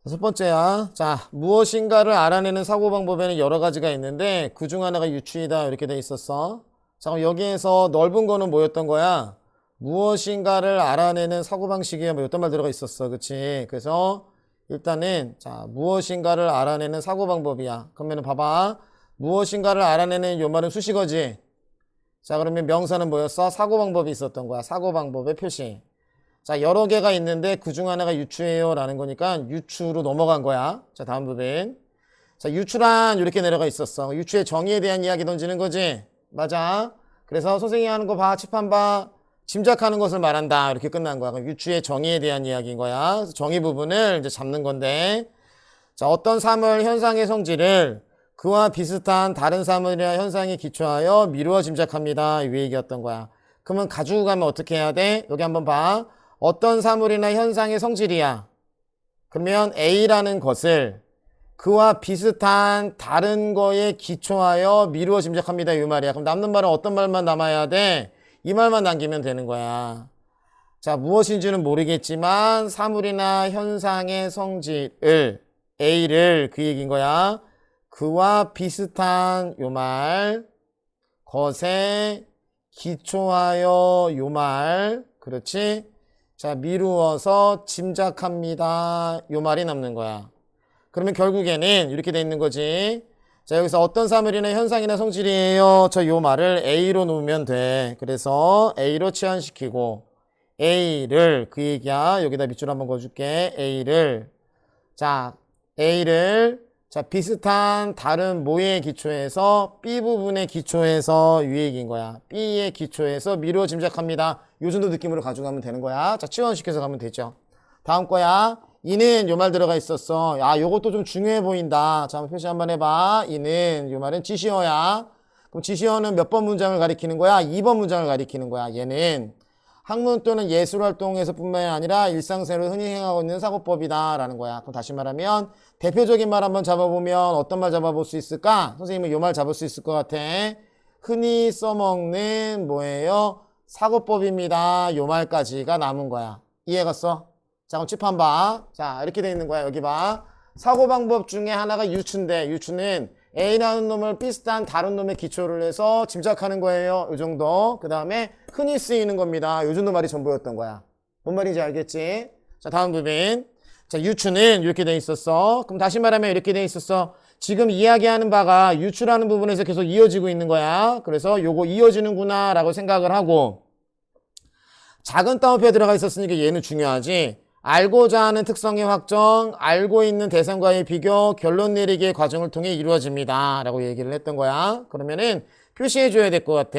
첫 번째야. 자, 무엇인가를 알아내는 사고방법에는 여러 가지가 있는데 그중 하나가 유추이다 이렇게 돼 있었어. 자, 그럼 여기에서 넓은 거는 뭐였던 거야? 무엇인가를 알아내는 사고방식이야 뭐 이랬던 말 들어가 있었어. 그치? 그래서 일단은 자, 무엇인가를 알아내는 사고방법이야. 그러면 봐봐. 무엇인가를 알아내는 요 말은 수식어지. 자, 그러면 명사는 뭐였어? 사고방법이 있었던 거야. 사고방법의 표시. 자, 여러 개가 있는데 그중 하나가 유추예요 라는 거니까 유추로 넘어간 거야. 자, 다음 부분. 자, 유추란 이렇게 내려가 있었어. 유추의 정의에 대한 이야기 던지는 거지. 맞아. 그래서 선생님이 하는 거 봐. 칠판 봐. 짐작하는 것을 말한다. 이렇게 끝난 거야. 그럼 유추의 정의에 대한 이야기인 거야. 그래서 정의 부분을 이제 잡는 건데. 자, 어떤 사물, 현상의 성질을 그와 비슷한 다른 사물이나 현상에 기초하여 미루어 짐작합니다. 이 얘기였던 거야. 그러면 가지고 가면 어떻게 해야 돼? 여기 한번 봐. 어떤 사물이나 현상의 성질이야. 그러면 A라는 것을 그와 비슷한 다른 거에 기초하여 미루어 짐작합니다. 이 말이야. 그럼 남는 말은 어떤 말만 남아야 돼? 이 말만 남기면 되는 거야. 자, 무엇인지는 모르겠지만 사물이나 현상의 성질을 A를 그 얘기인 거야. 그와 비슷한 요 말, 것에 기초하여 요 말, 그렇지? 자, 미루어서 짐작합니다. 요 말이 남는 거야. 그러면 결국에는 이렇게 돼 있는 거지. 자, 여기서 어떤 사물이나 현상이나 성질이에요. 저 요 말을 A로 놓으면 돼. 그래서 A로 치환시키고 A를 그 얘기야. 여기다 밑줄 한번 그어줄게. A를 자, 비슷한 다른 뭐에 기초해서 B 부분에 기초해서 이 얘기인 거야. B에 기초해서 미루어 짐작합니다. 요 정도 느낌으로 가져가면 되는 거야. 자, 치환시켜서 가면 되죠. 다음 거야. 이는 요 말 들어가 있었어. 야, 요것도 좀 중요해 보인다. 자, 한번 표시 한번 해봐. 이는 요 말은 지시어야. 그럼 지시어는 몇 번 문장을 가리키는 거야? 2번 문장을 가리키는 거야. 얘는 학문 또는 예술활동에서 뿐만이 아니라 일상생활을 흔히 행하고 있는 사고법이다 라는 거야. 그럼 다시 말하면 대표적인 말 한번 잡아보면 어떤 말 잡아볼 수 있을까? 선생님은 요 말 잡을 수 있을 것 같아. 흔히 써먹는 뭐예요? 사고법입니다. 요 말까지가 남은 거야. 이해갔어? 자, 그럼 칠판 봐. 자, 이렇게 돼 있는 거야. 여기 봐. 사고방법 중에 하나가 유추인데 유추는 A라는 놈을 비슷한 다른 놈에 기초를 해서 짐작하는 거예요. 요 정도. 그 다음에 흔히 쓰이는 겁니다. 요 정도 말이 전부였던 거야. 뭔 말인지 알겠지? 자, 다음 부분. 자, 유추는 이렇게 돼 있었어. 그럼 다시 말하면 이렇게 돼 있었어. 지금 이야기하는 바가 유추라는 부분에서 계속 이어지고 있는 거야. 그래서 요거 이어지는구나 라고 생각을 하고 작은 따옴표에 들어가 있었으니까 얘는 중요하지. 알고자 하는 특성의 확정, 알고 있는 대상과의 비교, 결론 내리기의 과정을 통해 이루어집니다. 라고 얘기를 했던 거야. 그러면은 표시해 줘야 될 것 같아.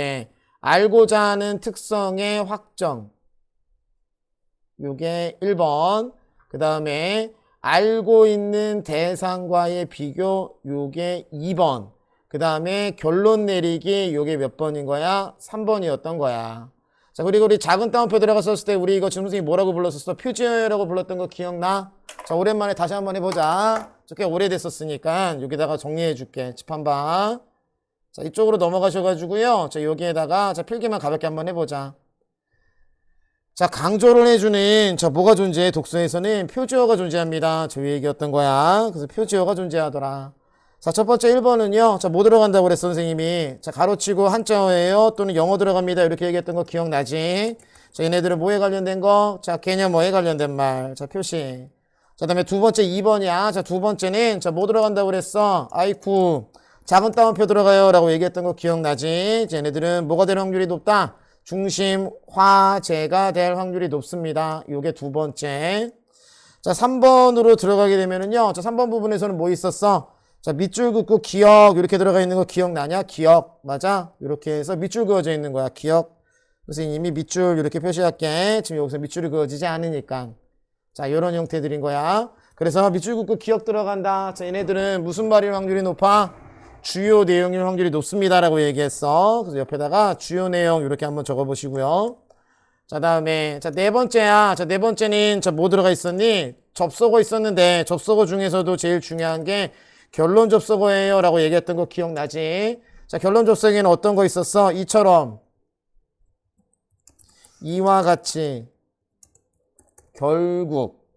알고자 하는 특성의 확정. 요게 1번. 그 다음에 알고 있는 대상과의 비교. 요게 2번. 그 다음에 결론 내리기. 요게 몇 번인 거야? 3번이었던 거야. 자, 그리고 우리 작은 따옴표 들어갔었을 때 우리 이거 지금 선생님이 뭐라고 불렀었어? 표지어라고 불렀던 거 기억나? 자, 오랜만에 다시 한번 해보자. 꽤 오래됐었으니까 여기다가 정리해 줄게. 칠판 봐. 자, 이쪽으로 넘어가셔가지고요. 자, 여기에다가 자, 필기만 가볍게 한번 해보자. 자, 강조를 해주는 자, 뭐가 존재해? 독서에서는 표지어가 존재합니다. 저 얘기였던 거야. 그래서 표지어가 존재하더라. 자, 첫 번째 1번은요. 자, 뭐 들어간다고 그랬어, 선생님이? 자, 가로치고 한자어예요. 또는 영어 들어갑니다. 이렇게 얘기했던 거 기억나지? 자, 얘네들은 뭐에 관련된 거? 자, 개념어에 관련된 말. 자, 표시. 자, 다음에 두 번째 2번이야. 자, 두 번째는 자, 뭐 들어간다고 그랬어? 아이쿠. 작은 따옴표 들어가요. 라고 얘기했던 거 기억나지? 자, 얘네들은 뭐가 될 확률이 높다? 중심, 화제가 될 확률이 높습니다. 요게 두 번째. 자, 3번으로 들어가게 되면은요. 자, 3번 부분에서는 뭐 있었어? 자, 밑줄 긋고 기억 이렇게 들어가 있는 거 기억나냐? 기억 맞아? 이렇게 해서 밑줄 그어져 있는 거야. 기억. 선생님이 밑줄 이렇게 표시할게. 지금 여기서 밑줄이 그어지지 않으니까. 자, 이런 형태들인 거야. 그래서 밑줄 긋고 기억 들어간다. 자, 얘네들은 무슨 말일 확률이 높아? 주요 내용일 확률이 높습니다라고 얘기했어. 그래서 옆에다가 주요 내용 이렇게 한번 적어보시고요. 자, 다음에 자, 네 번째야. 자, 네 번째는 자, 뭐 들어가 있었니? 접속어 있었는데 접속어 중에서도 제일 중요한 게 결론 접속어예요 라고 얘기했던 거 기억나지? 자, 결론 접속에는 어떤 거 있었어? 이처럼 이와 같이 결국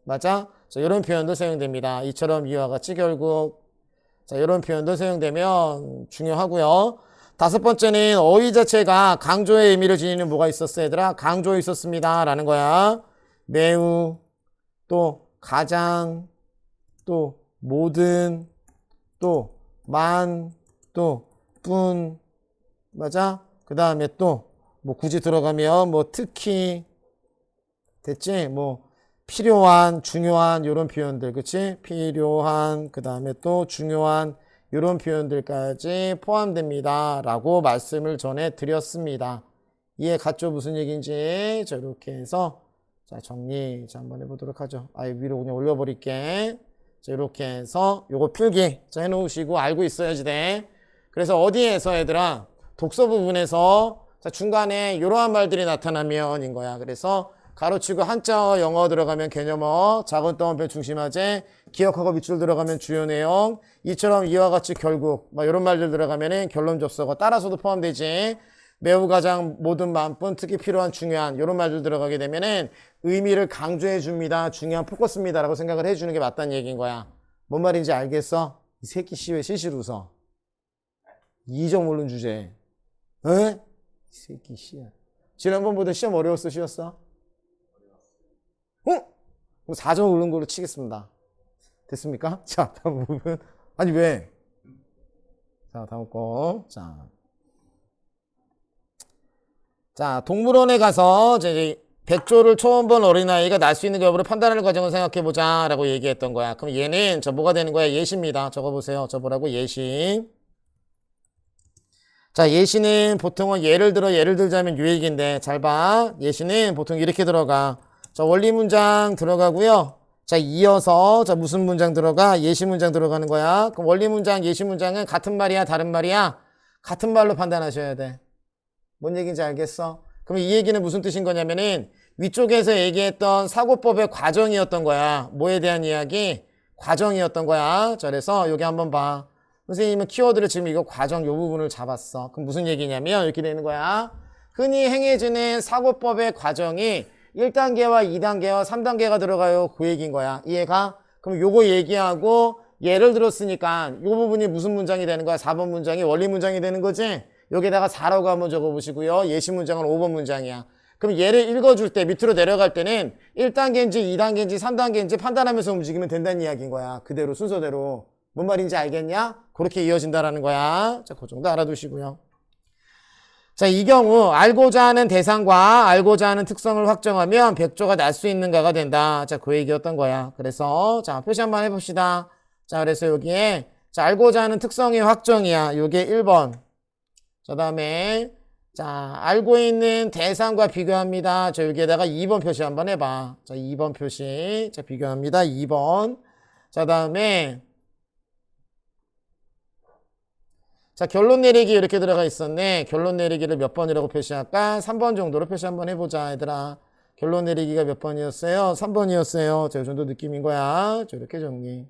맞아? 자, 이런 표현도 사용됩니다. 이처럼 이와 같이 결국. 자, 이런 표현도 사용되면 중요하고요. 다섯 번째는 어휘 자체가 강조의 의미를 지니는 뭐가 있었어, 얘들아? 강조 있었습니다. 라는 거야. 매우, 또 가장, 또 모든, 또 만, 또 뿐, 맞아? 그 다음에 또 뭐 굳이 들어가면 뭐 특히, 됐지? 뭐 필요한, 중요한 이런 표현들, 그치? 필요한, 그 다음에 또 중요한 이런 표현들까지 포함됩니다. 라고 말씀을 전해드렸습니다. 이해 갔죠? 무슨 얘기인지. 자, 이렇게 해서 자, 정리 자, 한번 해보도록 하죠. 아예 위로 그냥 올려버릴게. 자, 이렇게 해서 요거 필기 자, 해놓으시고 알고 있어야지 돼. 그래서 어디에서 얘들아? 독서 부분에서 자, 중간에 이러한 말들이 나타나면인 거야. 그래서 가로치고 한자어 영어 들어가면 개념어, 작은 따옴표 중심하제, 기억하고 밑줄 들어가면 주요 내용, 이처럼 이와 같이 결국 막 이런 말들 들어가면은 결론 접속어 따라서도 포함되지. 매우 가장 모든 만뿐 특히 필요한 중요한 이런 말들 들어가게 되면은 의미를 강조해 줍니다. 중요한 포커스입니다. 라고 생각을 해주는 게 맞다는 얘기인 거야. 뭔 말인지 알겠어? 이 새끼 씨 왜 실실 웃어? 이점 오른 주제. 에? 이 새끼 씨야. 지난번보다 시험 어려웠어, 쉬웠어? 그럼 4점 오른 걸로 치겠습니다. 됐습니까? 자, 다음 부분. 아니, 왜? 자, 다음 거. 자, 동물원에 가서 이제 백조를 처음 본 어린아이가 날 수 있는 여부를 판단하는 과정을 생각해보자 라고 얘기했던 거야. 그럼 얘는 저 뭐가 되는 거야? 예시입니다. 적어보세요. 저 뭐라고? 예시. 자, 예시는 보통은 예를 들자면 요 얘기인데 잘 봐. 예시는 보통 이렇게 들어가. 자, 원리 문장 들어가고요. 자, 이어서 자, 무슨 문장 들어가? 예시 문장 들어가는 거야. 그럼 원리 문장, 예시 문장은 같은 말이야, 다른 말이야? 같은 말로 판단하셔야 돼. 뭔 얘기인지 알겠어? 그럼 이 얘기는 무슨 뜻인 거냐면은 위쪽에서 얘기했던 사고법의 과정이었던 거야. 뭐에 대한 이야기? 과정이었던 거야. 자, 그래서 여기 한번 봐. 선생님은 키워드를 지금 이거 과정 요 부분을 잡았어. 그럼 무슨 얘기냐면 이렇게 되는 거야. 흔히 행해지는 사고법의 과정이 1단계와 2단계와 3단계가 들어가요. 그 얘기인 거야. 이해가? 그럼 요거 얘기하고 예를 들었으니까 요 부분이 무슨 문장이 되는 거야? 4번 문장이 원리 문장이 되는 거지? 여기다가 4라고 한번 적어보시고요. 예시 문장은 5번 문장이야. 그럼 얘를 읽어줄 때 밑으로 내려갈 때는 1단계인지 2단계인지 3단계인지 판단하면서 움직이면 된다는 이야기인 거야. 그대로 순서대로. 뭔 말인지 알겠냐? 그렇게 이어진다라는 거야. 자, 그 정도 알아두시고요. 자, 이 경우 알고자 하는 대상과 알고자 하는 특성을 확정하면 백조가 날 수 있는가가 된다. 자, 그 얘기였던 거야. 그래서 자, 표시 한번 해봅시다. 자, 그래서 여기에 자, 알고자 하는 특성의 확정이야. 요게 1번. 자, 다음에 자, 알고 있는 대상과 비교합니다. 자, 여기에다가 2번 표시 한번 해봐. 자, 2번 표시. 자, 비교합니다. 2번. 자, 다음에 자, 결론 내리기 이렇게 들어가 있었네. 결론 내리기를 몇 번이라고 표시할까? 3번 정도로 표시 한번 해보자, 얘들아. 결론 내리기가 몇 번이었어요? 3번이었어요. 자, 이 정도 느낌인 거야. 자, 이렇게 정리.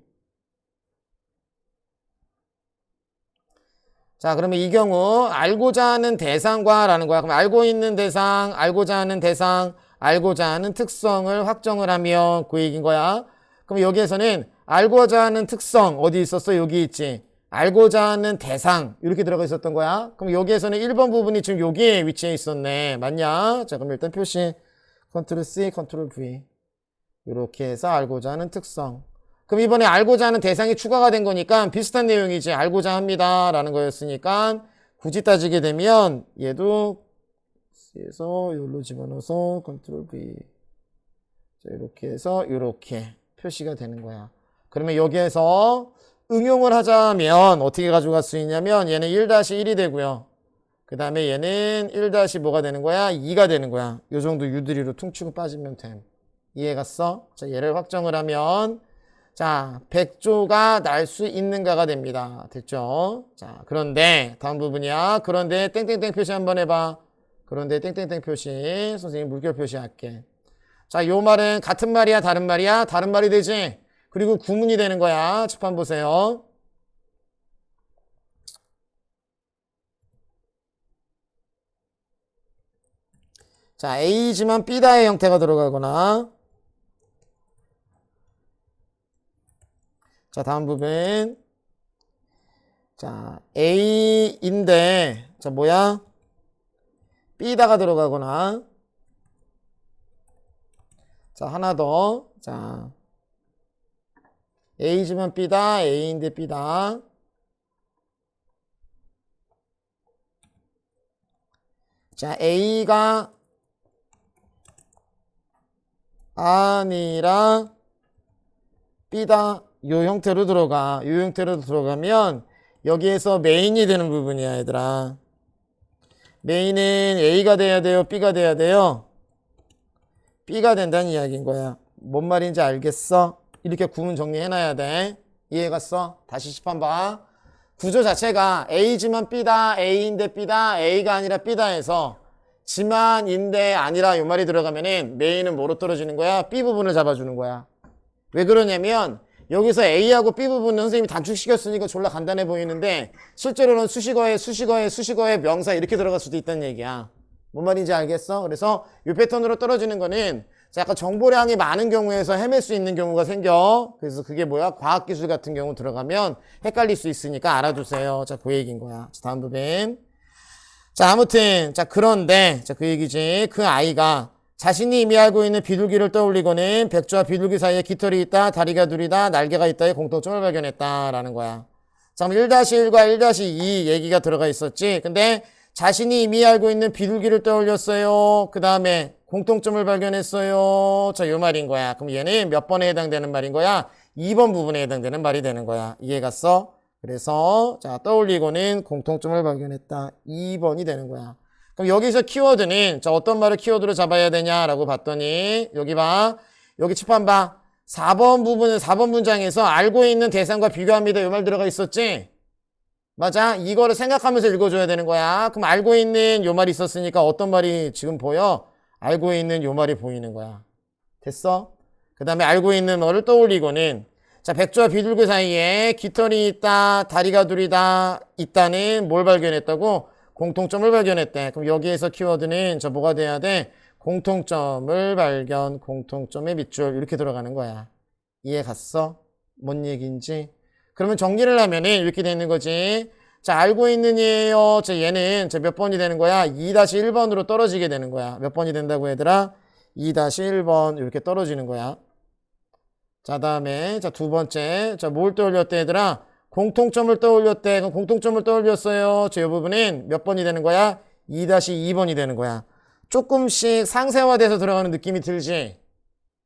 자, 그러면 이 경우 알고자 하는 대상과 라는 거야. 그럼 알고 있는 대상, 알고자 하는 대상, 알고자 하는 특성을 확정을 하면 그 얘기인 거야. 그럼 여기에서는 알고자 하는 특성 어디 있었어? 여기 있지. 알고자 하는 대상 이렇게 들어가 있었던 거야. 그럼 여기에서는 1번 부분이 지금 여기에 위치해 있었네. 맞냐? 자, 그럼 일단 표시 컨트롤 C, 컨트롤 V 이렇게 해서 알고자 하는 특성. 그럼 이번에 알고자 하는 대상이 추가가 된 거니까 비슷한 내용이지. 알고자 합니다 라는 거였으니까 굳이 따지게 되면 얘도 C에서 여기로 집어넣어서 컨트롤 V 자, 이렇게 해서 이렇게 표시가 되는 거야. 그러면 여기에서 응용을 하자면 어떻게 가져갈 수 있냐면 얘는 1-1이 되고요. 그 다음에 얘는 1- 뭐가 되는 거야? 2가 되는 거야. 요 정도 유두리로 퉁치고 빠지면 됨. 이해 갔어? 자, 얘를 확정을 하면 자, 백조가 날 수 있는가가 됩니다. 됐죠? 자, 그런데 다음 부분이야. 그런데 땡땡땡 표시 한번 해봐. 그런데 땡땡땡 표시. 선생님 물결 표시할게. 자, 요 말은 같은 말이야? 다른 말이야? 다른 말이 되지? 그리고 구문이 되는 거야. 칠판 보세요. 자, A지만 B다의 형태가 들어가거나 자, 다음 부분. 자, A인데, 자, 뭐야? B다가 들어가거나. 자, 하나 더. 자, A지만 B다, A인데 B다. 자, A가 아니라 B다. 요 형태로 들어가. 요 형태로 들어가면 여기에서 메인이 되는 부분이야, 얘들아. 메인은 A가 돼야 돼요? B가 돼야 돼요? B가 된다는 이야기인 거야. 뭔 말인지 알겠어? 이렇게 구문 정리해놔야 돼. 이해갔어? 다시 시판 봐. 구조 자체가 A지만 B다, A인데 B다, A가 아니라 B다 해서 지만인데 아니라 요 말이 들어가면은 메인은 뭐로 떨어지는 거야? B 부분을 잡아주는 거야. 왜 그러냐면 여기서 A하고 B 부분은 선생님이 단축시켰으니까 졸라 간단해 보이는데 실제로는 수식어에 명사 이렇게 들어갈 수도 있다는 얘기야. 뭔 말인지 알겠어? 그래서 이 패턴으로 떨어지는 거는 약간 정보량이 많은 경우에서 헤맬 수 있는 경우가 생겨. 그래서 그게 뭐야? 과학기술 같은 경우 들어가면 헷갈릴 수 있으니까 알아두세요. 자, 그 얘기인 거야. 자, 다음 부분. 자, 아무튼 자, 그런데 자, 그 얘기지. 그 아이가 자신이 이미 알고 있는 비둘기를 떠올리고는 백조와 비둘기 사이에 깃털이 있다, 다리가 둘이다, 날개가 있다의 공통점을 발견했다라는 거야. 자, 그럼 1-1과 1-2 얘기가 들어가 있었지. 근데 자신이 이미 알고 있는 비둘기를 떠올렸어요. 그 다음에 공통점을 발견했어요. 자, 요 말인 거야. 그럼 얘는 몇 번에 해당되는 말인 거야? 2번 부분에 해당되는 말이 되는 거야. 이해갔어? 그래서 자, 떠올리고는 공통점을 발견했다. 2번이 되는 거야. 그럼 여기서 키워드는 자, 어떤 말을 키워드로 잡아야 되냐라고 봤더니 여기 봐. 여기 칠판 봐. 4번 부분은 4번 문장에서 알고 있는 대상과 비교합니다. 요 말 들어가 있었지? 맞아? 이거를 생각하면서 읽어줘야 되는 거야. 그럼 알고 있는 요 말이 있었으니까 어떤 말이 지금 보여? 알고 있는 요 말이 보이는 거야. 됐어? 그 다음에 알고 있는 말을 떠올리고는 자, 백조와 비둘기 사이에 깃털이 있다, 다리가 둘이다, 있다는 뭘 발견했다고? 공통점을 발견했대. 그럼 여기에서 키워드는 저 뭐가 돼야 돼? 공통점을 발견, 공통점의 밑줄 이렇게 들어가는 거야. 이해 갔어? 뭔 얘기인지? 그러면 정리를 하면은 이렇게 되는 거지. 자, 알고 있는 얘예요. 자, 얘는 몇 번이 되는 거야? 2-1번으로 떨어지게 되는 거야. 몇 번이 된다고 얘들아? 2-1번 이렇게 떨어지는 거야. 자, 다음에 자, 두 번째. 자, 뭘 떠올렸대 얘들아? 공통점을 떠올렸대. 그럼 공통점을 떠올렸어요. 자, 이 부분은 몇 번이 되는 거야? 2-2번이 되는 거야. 조금씩 상세화돼서 들어가는 느낌이 들지?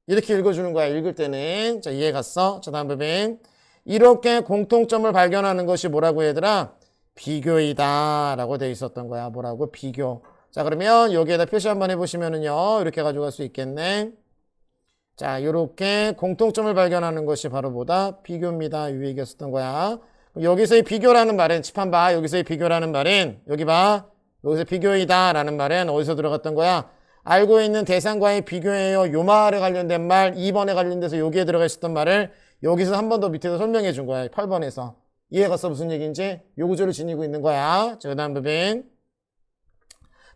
이렇게 읽어주는 거야. 읽을 때는. 자, 이해 갔어? 자, 다음 부분. 이렇게 공통점을 발견하는 것이 뭐라고 얘들아? 비교이다 라고 돼 있었던 거야. 뭐라고? 비교. 자, 그러면 여기에다 표시 한번 해보시면은요 이렇게 가져갈 수 있겠네. 자, 요렇게 공통점을 발견하는 것이 바로 뭐다? 비교입니다. 이 얘기였었던 거야. 여기서의 비교라는 말은 칠판 봐. 여기서의 비교라는 말은 여기 봐. 여기서 비교이다 라는 말은 어디서 들어갔던 거야? 알고 있는 대상과의 비교예요. 요 말에 관련된 말 2번에 관련돼서 여기에 들어가 있었던 말을 여기서 한 번 더 밑에서 설명해 준 거야. 8번에서. 이해갔어? 무슨 얘기인지? 요 구조를 지니고 있는 거야. 자, 그 다음 부분.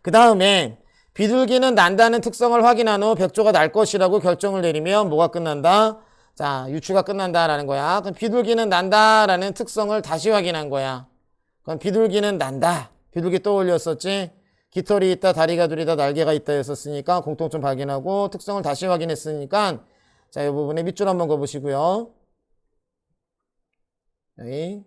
그 다음에 비둘기는 난다는 특성을 확인한 후 백조가 날 것이라고 결정을 내리면 뭐가 끝난다? 자, 유추가 끝난다라는 거야. 그럼 비둘기는 난다라는 특성을 다시 확인한 거야. 그럼 비둘기는 난다. 비둘기 떠올렸었지? 깃털이 있다, 다리가 둘이다, 날개가 있다 했었으니까 공통점 발견하고 특성을 다시 확인했으니까 자, 이 부분에 밑줄 한번 그어보시고요. 여기.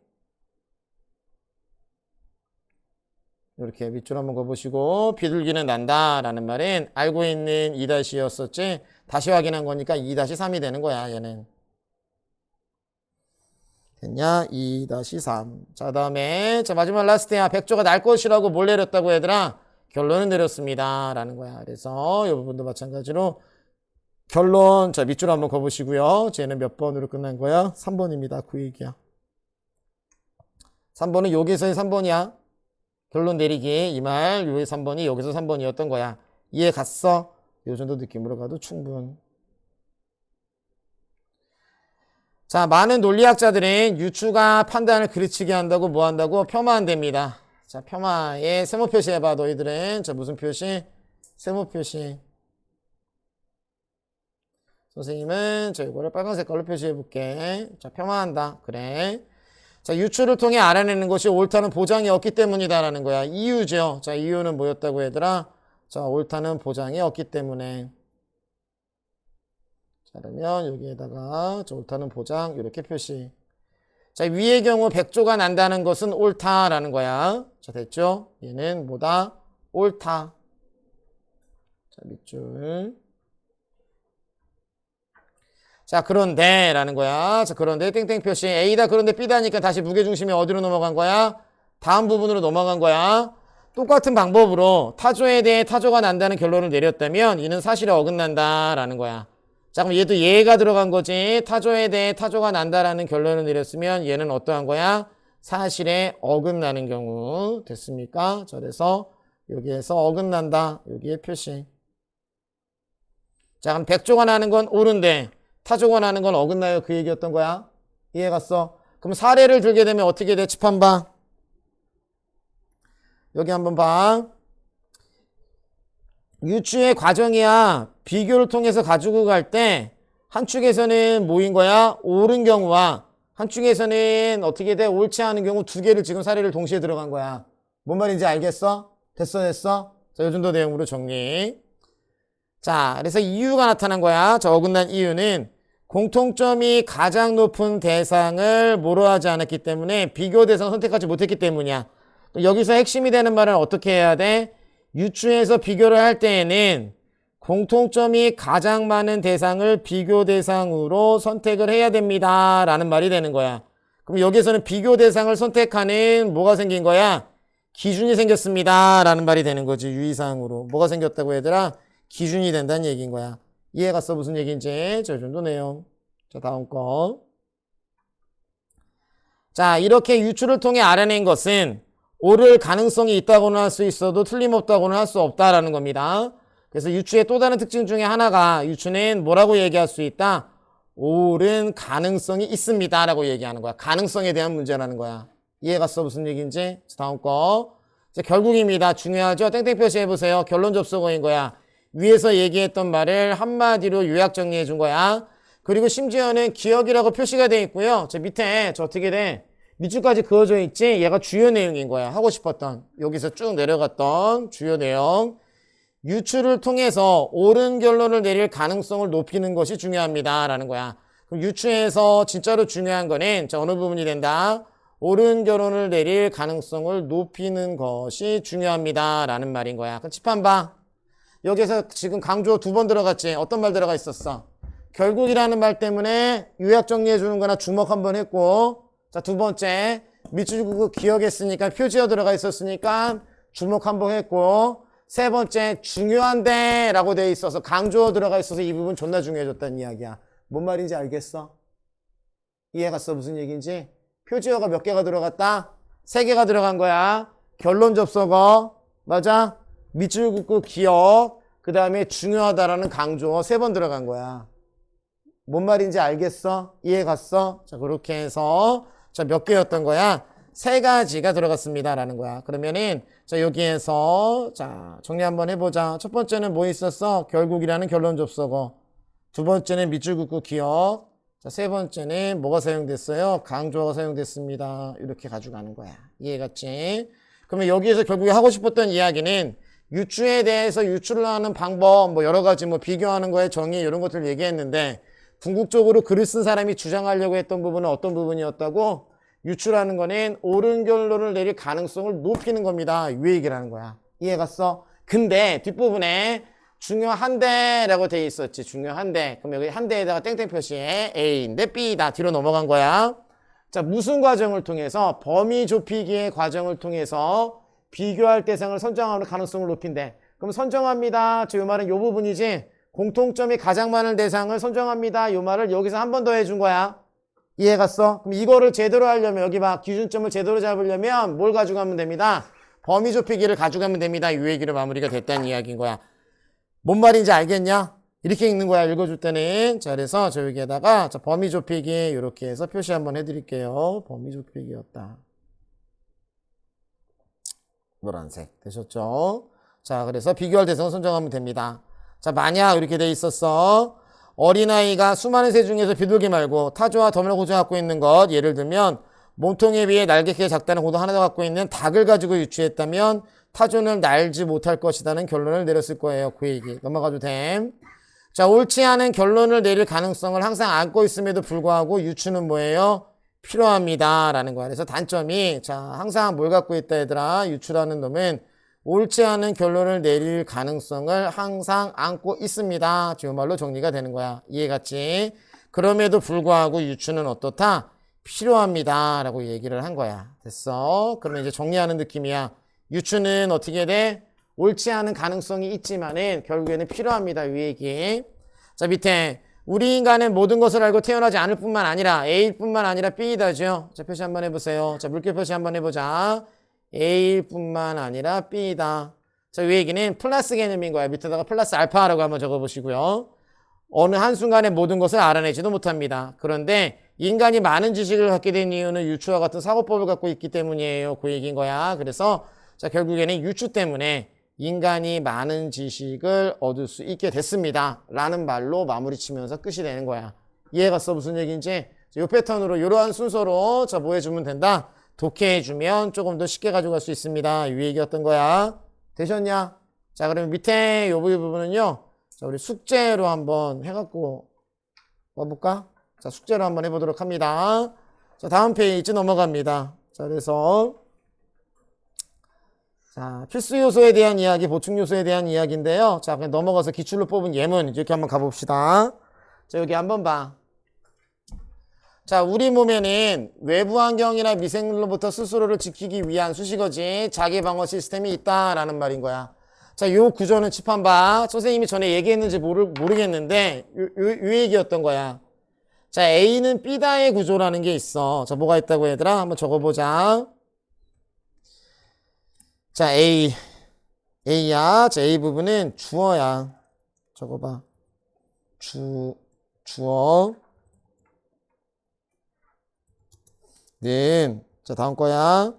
이렇게 밑줄 한번 그어보시고, 비둘기는 난다 라는 말은 알고 있는 2-였었지? 다시 확인한 거니까 2-3이 되는 거야, 얘는. 됐냐? 2-3. 자, 다음에, 자, 마지막 라스트야. 백조가 날 것이라고 뭘 내렸다고 얘들아? 결론은 내렸습니다. 라는 거야. 그래서 이 부분도 마찬가지로 결론, 자, 밑줄 한번 그어보시고요. 쟤는 몇 번으로 끝난 거야? 3번입니다. 그 얘기야. 3번은 여기서의 3번이야. 결론 내리기. 이 말, 요의 3번이 여기서 3번이었던 거야. 이해 갔어? 요 정도 느낌으로 가도 충분. 자, 많은 논리학자들은 유추가 판단을 그르치게 한다고 뭐 한다고? 폄하한답니다. 자, 폄하에 세모 표시 해봐, 너희들은. 자, 무슨 표시? 세모 표시. 선생님은 저 이거를 빨간 색깔로 표시해 볼게. 자, 폄하한다. 그래. 자, 유추를 통해 알아내는 것이 옳다는 보장이 없기 때문이다라는 거야. 이유죠. 자, 이유는 뭐였다고 얘들아? 자, 옳다는 보장이 없기 때문에. 자, 그러면 여기에다가 저 옳다는 보장 이렇게 표시. 자, 위의 경우 백조가 난다는 것은 옳다라는 거야. 자, 됐죠? 얘는 뭐다? 옳다. 자, 밑줄. 자, 그런데 라는 거야. 자, 그런데 땡땡 표시. A다 그런데 B다니까 다시 무게중심이 어디로 넘어간 거야? 다음 부분으로 넘어간 거야. 똑같은 방법으로 타조에 대해 타조가 난다는 결론을 내렸다면 이는 사실에 어긋난다 라는 거야. 자, 그럼 얘도 얘가 들어간 거지. 타조에 대해 타조가 난다라는 결론을 내렸으면 얘는 어떠한 거야? 사실에 어긋나는 경우 됐습니까? 자, 그래서 여기에서 어긋난다. 여기에 표시. 자, 그럼 백조가 나는 건 옳은데 타조가 나는 건 어긋나요. 그 얘기였던 거야. 이해 갔어? 그럼 사례를 들게 되면 어떻게 돼? 칠판 봐. 여기 한번 봐. 유추의 과정이야. 비교를 통해서 가지고 갈 때 한 축에서는 뭐인 거야? 옳은 경우와 한 축에서는 어떻게 돼? 옳지 않은 경우 두 개를 지금 사례를 동시에 들어간 거야. 뭔 말인지 알겠어? 됐어? 자, 요 정도 내용으로 정리. 자, 그래서 이유가 나타난 거야. 자, 어긋난 이유는 공통점이 가장 높은 대상을 뭐로 하지 않았기 때문에 비교 대상을 선택하지 못했기 때문이야. 여기서 핵심이 되는 말은 어떻게 해야 돼? 유추해서 비교를 할 때에는 공통점이 가장 많은 대상을 비교 대상으로 선택을 해야 됩니다. 라는 말이 되는 거야. 그럼 여기서는 비교 대상을 선택하는 뭐가 생긴 거야? 기준이 생겼습니다. 라는 말이 되는 거지. 유의사항으로. 뭐가 생겼다고 얘들아? 기준이 된다는 얘기인 거야. 이해 갔어? 무슨 얘기인지. 저 정도 내용. 자, 다음 거. 자, 이렇게 유추를 통해 알아낸 것은 옳을 가능성이 있다고는 할 수 있어도 틀림없다고는 할 수 없다라는 겁니다. 그래서 유추의 또 다른 특징 중에 하나가 유추는 뭐라고 얘기할 수 있다? 옳은 가능성이 있습니다 라고 얘기하는 거야. 가능성에 대한 문제라는 거야. 이해 갔어? 무슨 얘기인지. 자, 다음 거. 자, 결국입니다. 중요하죠? 땡땡 표시해보세요. 결론 접속어인 거야. 위에서 얘기했던 말을 한마디로 요약 정리해 준 거야. 그리고 심지어는 기억이라고 표시가 되어 있고요. 저 밑에 저 어떻게 돼? 밑줄까지 그어져 있지? 얘가 주요 내용인 거야. 하고 싶었던. 여기서 쭉 내려갔던 주요 내용. 유추를 통해서 옳은 결론을 내릴 가능성을 높이는 것이 중요합니다. 라는 거야. 그럼 유추에서 진짜로 중요한 거는 자, 어느 부분이 된다? 옳은 결론을 내릴 가능성을 높이는 것이 중요합니다. 라는 말인 거야. 그럼 칠판 봐. 여기서 지금 강조 두 번 들어갔지? 어떤 말 들어가 있었어? 결국이라는 말 때문에 요약 정리해 주는 거나 주목 한번 했고, 자, 두 번째, 밑줄 긋고 기억했으니까 표지어 들어가 있었으니까 주목 한번 했고, 세 번째, 중요한데 라고 돼 있어서 강조 들어가 있어서 이 부분 존나 중요해졌다는 이야기야. 뭔 말인지 알겠어? 이해 갔어? 무슨 얘기인지? 표지어가 몇 개가 들어갔다? 세 개가 들어간 거야. 결론 접속어. 맞아? 밑줄 긋고 기억. 그 다음에 중요하다라는 강조 세 번 들어간 거야. 뭔 말인지 알겠어? 이해 갔어? 자, 그렇게 해서 자, 몇 개였던 거야? 세 가지가 들어갔습니다. 라는 거야. 그러면은 자, 여기에서 자, 정리 한번 해보자. 첫 번째는 뭐 있었어? 결국이라는 결론 접속어. 두 번째는 밑줄 긋고 기억. 자, 세 번째는 뭐가 사용됐어요? 강조가 사용됐습니다. 이렇게 가져가는 거야. 이해 갔지? 그러면 여기에서 결국에 하고 싶었던 이야기는 유추에 대해서 유추를 하는 방법, 뭐 여러 가지 뭐 비교하는 거에 정의 이런 것들을 얘기했는데 궁극적으로 글을 쓴 사람이 주장하려고 했던 부분은 어떤 부분이었다고? 유추라는 거는 옳은 결론을 내릴 가능성을 높이는 겁니다. 이 얘기를 하는 거야. 이해 갔어? 근데 뒷부분에 중요한데 라고 돼 있었지. 중요한데. 그럼 여기 한데에다가 땡땡 표시에 A인데 B다. 뒤로 넘어간 거야. 자, 무슨 과정을 통해서? 범위 좁히기의 과정을 통해서 비교할 대상을 선정하는 가능성을 높인대. 그럼 선정합니다. 저 요 말은 요 부분이지. 공통점이 가장 많은 대상을 선정합니다. 요 말을 여기서 한 번 더 해준 거야. 이해 갔어? 그럼 이거를 제대로 하려면 여기 봐. 기준점을 제대로 잡으려면 뭘 가져가면 됩니다. 범위 좁히기를 가져가면 됩니다. 이 얘기로 마무리가 됐다는 이야기인 거야. 뭔 말인지 알겠냐? 이렇게 읽는 거야. 읽어줄 때는. 자, 그래서 저 여기에다가 자, 범위 좁히기 이렇게 해서 표시 한번 해드릴게요. 범위 좁히기였다. 노란색 되셨죠? 자, 그래서 비교할 대상을 선정하면 됩니다. 자, 만약 이렇게 돼 있었어. 어린아이가 수많은 새 중에서 비둘기 말고 타조와 덤을 고조 갖고 있는 것, 예를 들면 몸통에 비해 날개 크기가 작다는 고도 하나 더 갖고 있는 닭을 가지고 유추했다면 타조는 날지 못할 것이라는 결론을 내렸을 거예요. 그 얘기 넘어가도 됨. 자, 옳지 않은 결론을 내릴 가능성을 항상 안고 있음에도 불구하고 유추는 뭐예요? 필요합니다 라는 거야. 그래서 단점이, 자, 항상 뭘 갖고 있다 얘들아. 유추라는 놈은 옳지 않은 결론을 내릴 가능성을 항상 안고 있습니다. 지금 말로 정리가 되는 거야. 이해갔지? 그럼에도 불구하고 유추는 어떻다? 필요합니다 라고 얘기를 한 거야. 됐어? 그러면 이제 정리하는 느낌이야. 유추는 어떻게 돼? 옳지 않은 가능성이 있지만은 결국에는 필요합니다. 이 얘기. 자, 밑에 우리 인간은 모든 것을 알고 태어나지 않을 뿐만 아니라 A일 뿐만 아니라 B이다죠. 자, 표시 한번 해보세요. 자, 물결 표시 한번 해보자. A일 뿐만 아니라 B이다. 자, 이 얘기는 플러스 개념인 거야. 밑에다가 플러스 알파라고 한번 적어보시고요. 어느 한순간에 모든 것을 알아내지도 못합니다. 그런데 인간이 많은 지식을 갖게 된 이유는 유추와 같은 사고법을 갖고 있기 때문이에요. 그 얘기인 거야. 그래서 자, 결국에는 유추 때문에 인간이 많은 지식을 얻을 수 있게 됐습니다 라는 말로 마무리 치면서 끝이 되는 거야. 이해갔어? 무슨 얘기인지? 이 패턴으로 이러한 순서로 자, 뭐 해주면 된다? 독해해주면 조금 더 쉽게 가져갈 수 있습니다. 이 얘기였던 거야. 되셨냐? 자, 그러면 밑에 이 부분은요, 자, 우리 숙제로 한번 해갖고 와볼까? 자, 숙제로 한번 해보도록 합니다. 자, 다음 페이지 넘어갑니다. 자, 그래서 자, 필수 요소에 대한 이야기, 보충 요소에 대한 이야기인데요. 자, 그냥 넘어가서 기출로 뽑은 예문 이렇게 한번 가봅시다. 자, 여기 한번 봐. 자, 우리 몸에는 외부 환경이나 미생물로부터 스스로를 지키기 위한 수식어지 자기 방어 시스템이 있다라는 말인 거야. 자, 요 구조는 칩한 봐. 선생님이 전에 얘기했는지 모르겠는데 요 얘기였던 거야. 자, A는 B다의 구조라는 게 있어. 자, 뭐가 있다고 얘들아? 한번 적어보자. 자, A야. 자, A 부분은 주어야. 적어봐. 주어. 자, 다음 거야.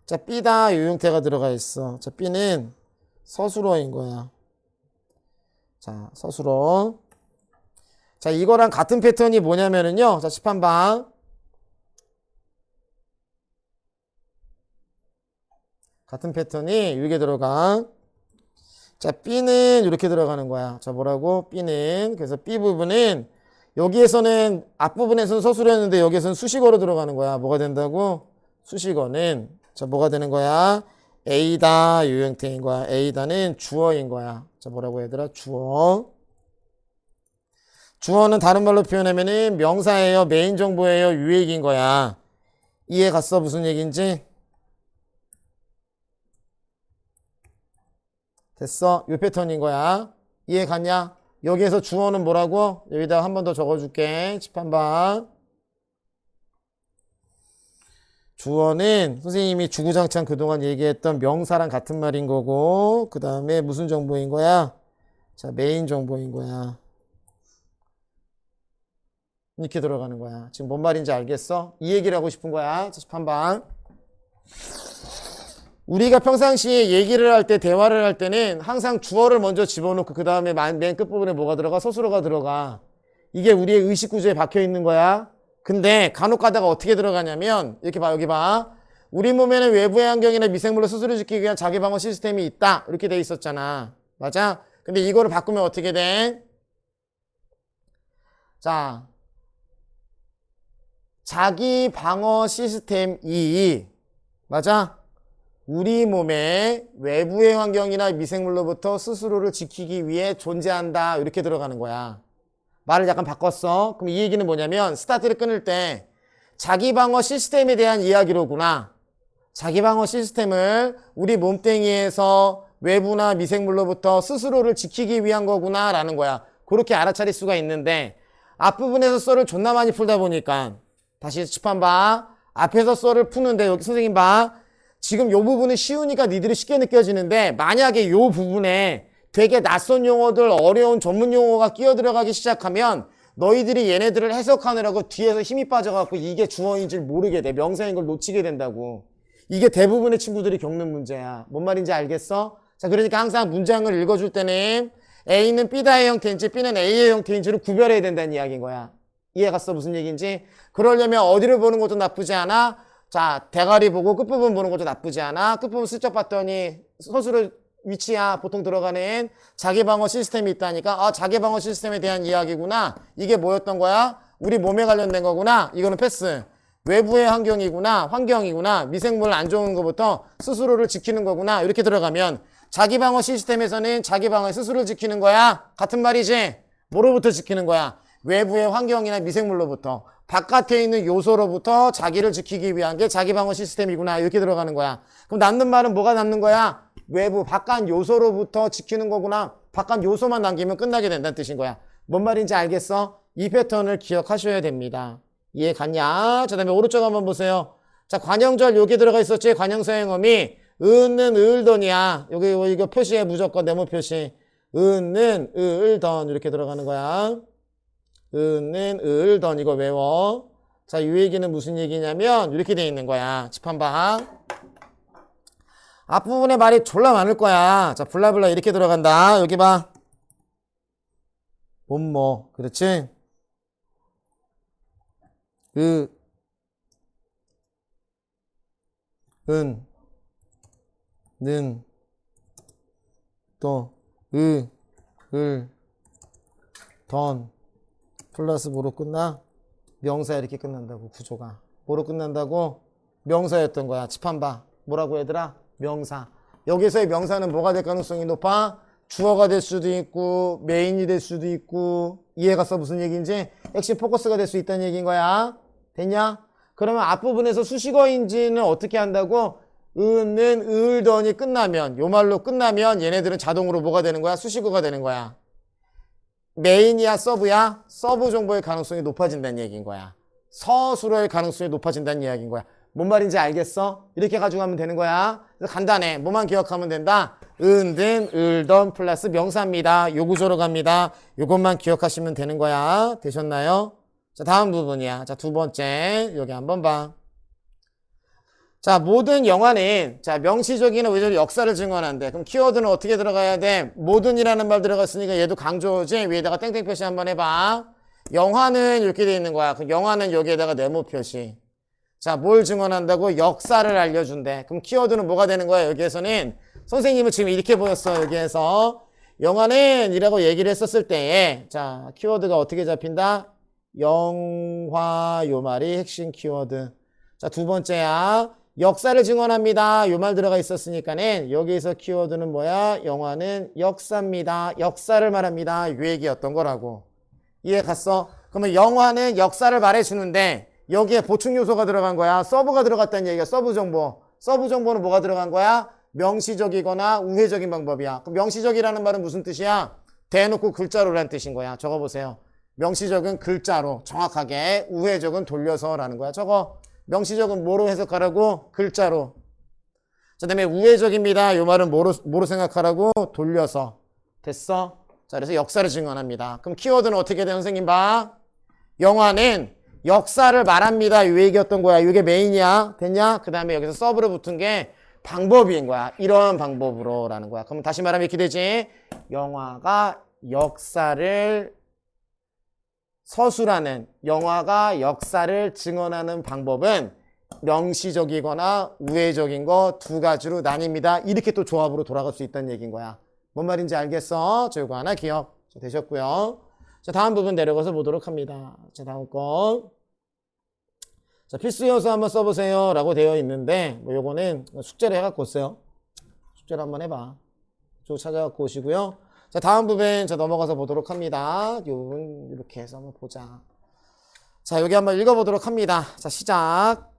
자, B다. 요 형태가 들어가 있어. 자, B는 서술어인 거야. 자, 서술어. 자, 이거랑 같은 패턴이 뭐냐면은요. 자, 칠판 봐. 같은 패턴이 이렇게 들어가. 자, B는 이렇게 들어가는 거야. 자, 뭐라고? B는. 그래서 B 부분은 여기에서는 앞부분에서는 서술어였는데 여기에서는 수식어로 들어가는 거야. 뭐가 된다고? 수식어는 자, 뭐가 되는 거야? A다 이 형태인 거야. A다는 주어인 거야. 자, 뭐라고 얘들아? 주어. 주어는 다른 말로 표현하면은 명사예요, 메인 정보예요, 유액인 거야. 이해 갔어? 무슨 얘기인지? 됐어? 요 패턴인 거야. 이해 갔냐? 여기에서 주어는 뭐라고? 여기다가 한 번 더 적어줄게. 칠판 봐. 주어는 선생님이 주구장창 그동안 얘기했던 명사랑 같은 말인 거고, 그 다음에 무슨 정보인 거야? 자, 메인 정보인 거야. 이렇게 들어가는 거야. 지금 뭔 말인지 알겠어? 이 얘기를 하고 싶은 거야. 자, 한 우리가 평상시에 얘기를 할 때, 대화를 할 때는 항상 주어를 먼저 집어넣고 그 다음에 맨 끝부분에 뭐가 들어가? 서술어가 들어가. 이게 우리의 의식 구조에 박혀 있는 거야. 근데 간혹 가다가 어떻게 들어가냐면 이렇게 봐, 여기 봐. 우리 몸에는 외부의 환경이나 미생물로 스스로 지키기 위한 자기 방어 시스템이 있다. 이렇게 돼 있었잖아. 맞아? 근데 이거를 바꾸면 어떻게 돼? 자, 자기 방어 시스템이 맞아? 우리 몸의 외부의 환경이나 미생물로부터 스스로를 지키기 위해 존재한다. 이렇게 들어가는 거야. 말을 약간 바꿨어. 그럼 이 얘기는 뭐냐면 스타트를 끊을 때 자기 방어 시스템에 대한 이야기로구나. 자기 방어 시스템을 우리 몸뚱이에서 외부나 미생물로부터 스스로를 지키기 위한 거구나 라는 거야. 그렇게 알아차릴 수가 있는데 앞부분에서 썰을 존나 많이 풀다 보니까 다시 칠판 봐. 앞에서 썰을 푸는데 여기 선생님 봐. 지금 요 부분은 쉬우니까 니들이 쉽게 느껴지는데 만약에 요 부분에 되게 낯선 용어들, 어려운 전문 용어가 끼어 들어가기 시작하면 너희들이 얘네들을 해석하느라고 뒤에서 힘이 빠져갖고 이게 주어인 줄 모르게 돼. 명사인 걸 놓치게 된다고. 이게 대부분의 친구들이 겪는 문제야. 뭔 말인지 알겠어? 자, 그러니까 항상 문장을 읽어줄 때는 A는 B다의 형태인지 B는 A의 형태인지를 구별해야 된다는 이야기인 거야. 이해 갔어? 무슨 얘기인지? 그러려면 어디를 보는 것도 나쁘지 않아? 자, 대가리 보고 끝부분 보는 것도 나쁘지 않아? 끝부분 슬쩍 봤더니 서술의 위치야 보통 들어가는 자기방어 시스템이 있다니까. 아, 자기방어 시스템에 대한 이야기구나. 이게 뭐였던 거야? 우리 몸에 관련된 거구나. 이거는 패스. 외부의 환경이구나. 미생물 안 좋은 것부터 스스로를 지키는 거구나. 이렇게 들어가면 자기방어 시스템에서는 자기방어의 스스로를 지키는 거야. 같은 말이지? 뭐로부터 지키는 거야? 외부의 환경이나 미생물로부터. 바깥에 있는 요소로부터 자기를 지키기 위한 게 자기방어 시스템이구나. 이렇게 들어가는 거야. 그럼 남는 말은 뭐가 남는 거야? 외부, 바깥 요소로부터 지키는 거구나. 바깥 요소만 남기면 끝나게 된다는 뜻인 거야. 뭔 말인지 알겠어? 이 패턴을 기억하셔야 됩니다. 이해 갔냐? 자, 다음에 오른쪽 한번 보세요. 자, 관형절 여기 들어가 있었지? 관형사형어미. 은는 을던이야. 여기 이거 표시해 무조건 네모 표시. 은는 을던 이렇게 들어가는 거야. 은는 을던 이거 외워. 자, 이 얘기는 무슨 얘기냐면 이렇게 돼 있는 거야. 집 봐. 앞부분에 말이 졸라 많을 거야. 자, 블라블라 이렇게 들어간다. 여기 봐. 뭐뭐 그렇지? 은, 는, 또, 던, 플러스 뭐로 끝나? 명사 이렇게 끝난다고, 구조가. 뭐로 끝난다고? 명사였던 거야. 집 봐. 뭐라고 얘들아? 명사. 여기서의 명사는 뭐가 될 가능성이 높아? 주어가 될 수도 있고, 메인이 될 수도 있고, 이해갔어? 무슨 얘기인지? 핵심 포커스가 될 수 있다는 얘기인 거야. 됐냐? 그러면 앞부분에서 수식어인지는 어떻게 한다고? 은은 을던이 끝나면, 요 말로 끝나면 얘네들은 자동으로 뭐가 되는 거야? 수식어가 되는 거야. 메인이야, 서브야? 서브 정보의 가능성이 높아진다는 얘기인 거야. 서술어의 가능성이 높아진다는 이야기인 거야. 뭔 말인지 알겠어? 이렇게 가지고 하면 되는 거야. 그래서 간단해. 뭐만 기억하면 된다? 은든, 을던 플러스 명사입니다. 요 구조로 갑니다. 요것만 기억하시면 되는 거야. 되셨나요? 자, 다음 부분이야. 자, 두 번째. 여기 한번 봐. 자, 모든 영화는, 자, 명시적이나 의적인 역사를 증언한대. 그럼 키워드는 어떻게 들어가야 돼? 모든이라는 말 들어갔으니까 얘도 강조지? 위에다가 땡땡 표시 한번 해봐. 영화는 이렇게 돼 있는 거야. 그럼 영화는 여기에다가 네모 표시. 자, 뭘 증언한다고? 역사를 알려준대. 그럼 키워드는 뭐가 되는 거야? 여기에서는 선생님은 지금 이렇게 보였어. 여기에서 영화는 이라고 얘기를 했었을 때에 자, 키워드가 어떻게 잡힌다? 영화 요 말이 핵심 키워드. 자, 두 번째야. 역사를 증언합니다. 요 말 들어가 있었으니까는 여기서 키워드는 뭐야? 영화는 역사입니다. 역사를 말합니다. 요 얘기였던 거라고. 이해 갔어? 그러면 영화는 역사를 말해주는데 여기에 보충 요소가 들어간 거야. 서브가 들어갔다는 얘기야. 서브 정보. 서브 정보는 뭐가 들어간 거야? 명시적이거나 우회적인 방법이야. 그럼 명시적이라는 말은 무슨 뜻이야? 대놓고 글자로라는 뜻인 거야. 적어보세요. 명시적은 글자로 정확하게, 우회적은 돌려서라는 거야. 저거 명시적은 뭐로 해석하라고? 글자로. 자, 그다음에 우회적입니다. 이 말은 뭐로 생각하라고? 돌려서. 됐어? 자, 그래서 역사를 증언합니다. 그럼 키워드는 어떻게 돼, 선생님 봐? 영화는 역사를 말합니다. 이 얘기였던 거야. 이게 메인이야. 됐냐? 그 다음에 여기서 서브로 붙은 게 방법인 거야. 이런 방법으로 라는 거야. 그럼 다시 말하면 이렇게 되지. 영화가 역사를 서술하는, 영화가 역사를 증언하는 방법은 명시적이거나 우회적인 거 두 가지로 나뉩니다. 이렇게 또 조합으로 돌아갈 수 있다는 얘기인 거야. 뭔 말인지 알겠어? 저 이거 하나 기억. 자, 되셨고요. 자, 다음 부분 내려가서 보도록 합니다. 자, 다음 거. 자, 필수 요소 한번 써보세요. 라고 되어 있는데, 뭐 요거는 숙제를 해갖고 오세요. 숙제를 한번 해봐. 쭉 찾아갖고 오시고요. 자, 다음 부분 자 넘어가서 보도록 합니다. 요 부분 이렇게 해서 한번 보자. 자, 여기 한번 읽어보도록 합니다. 자, 시작.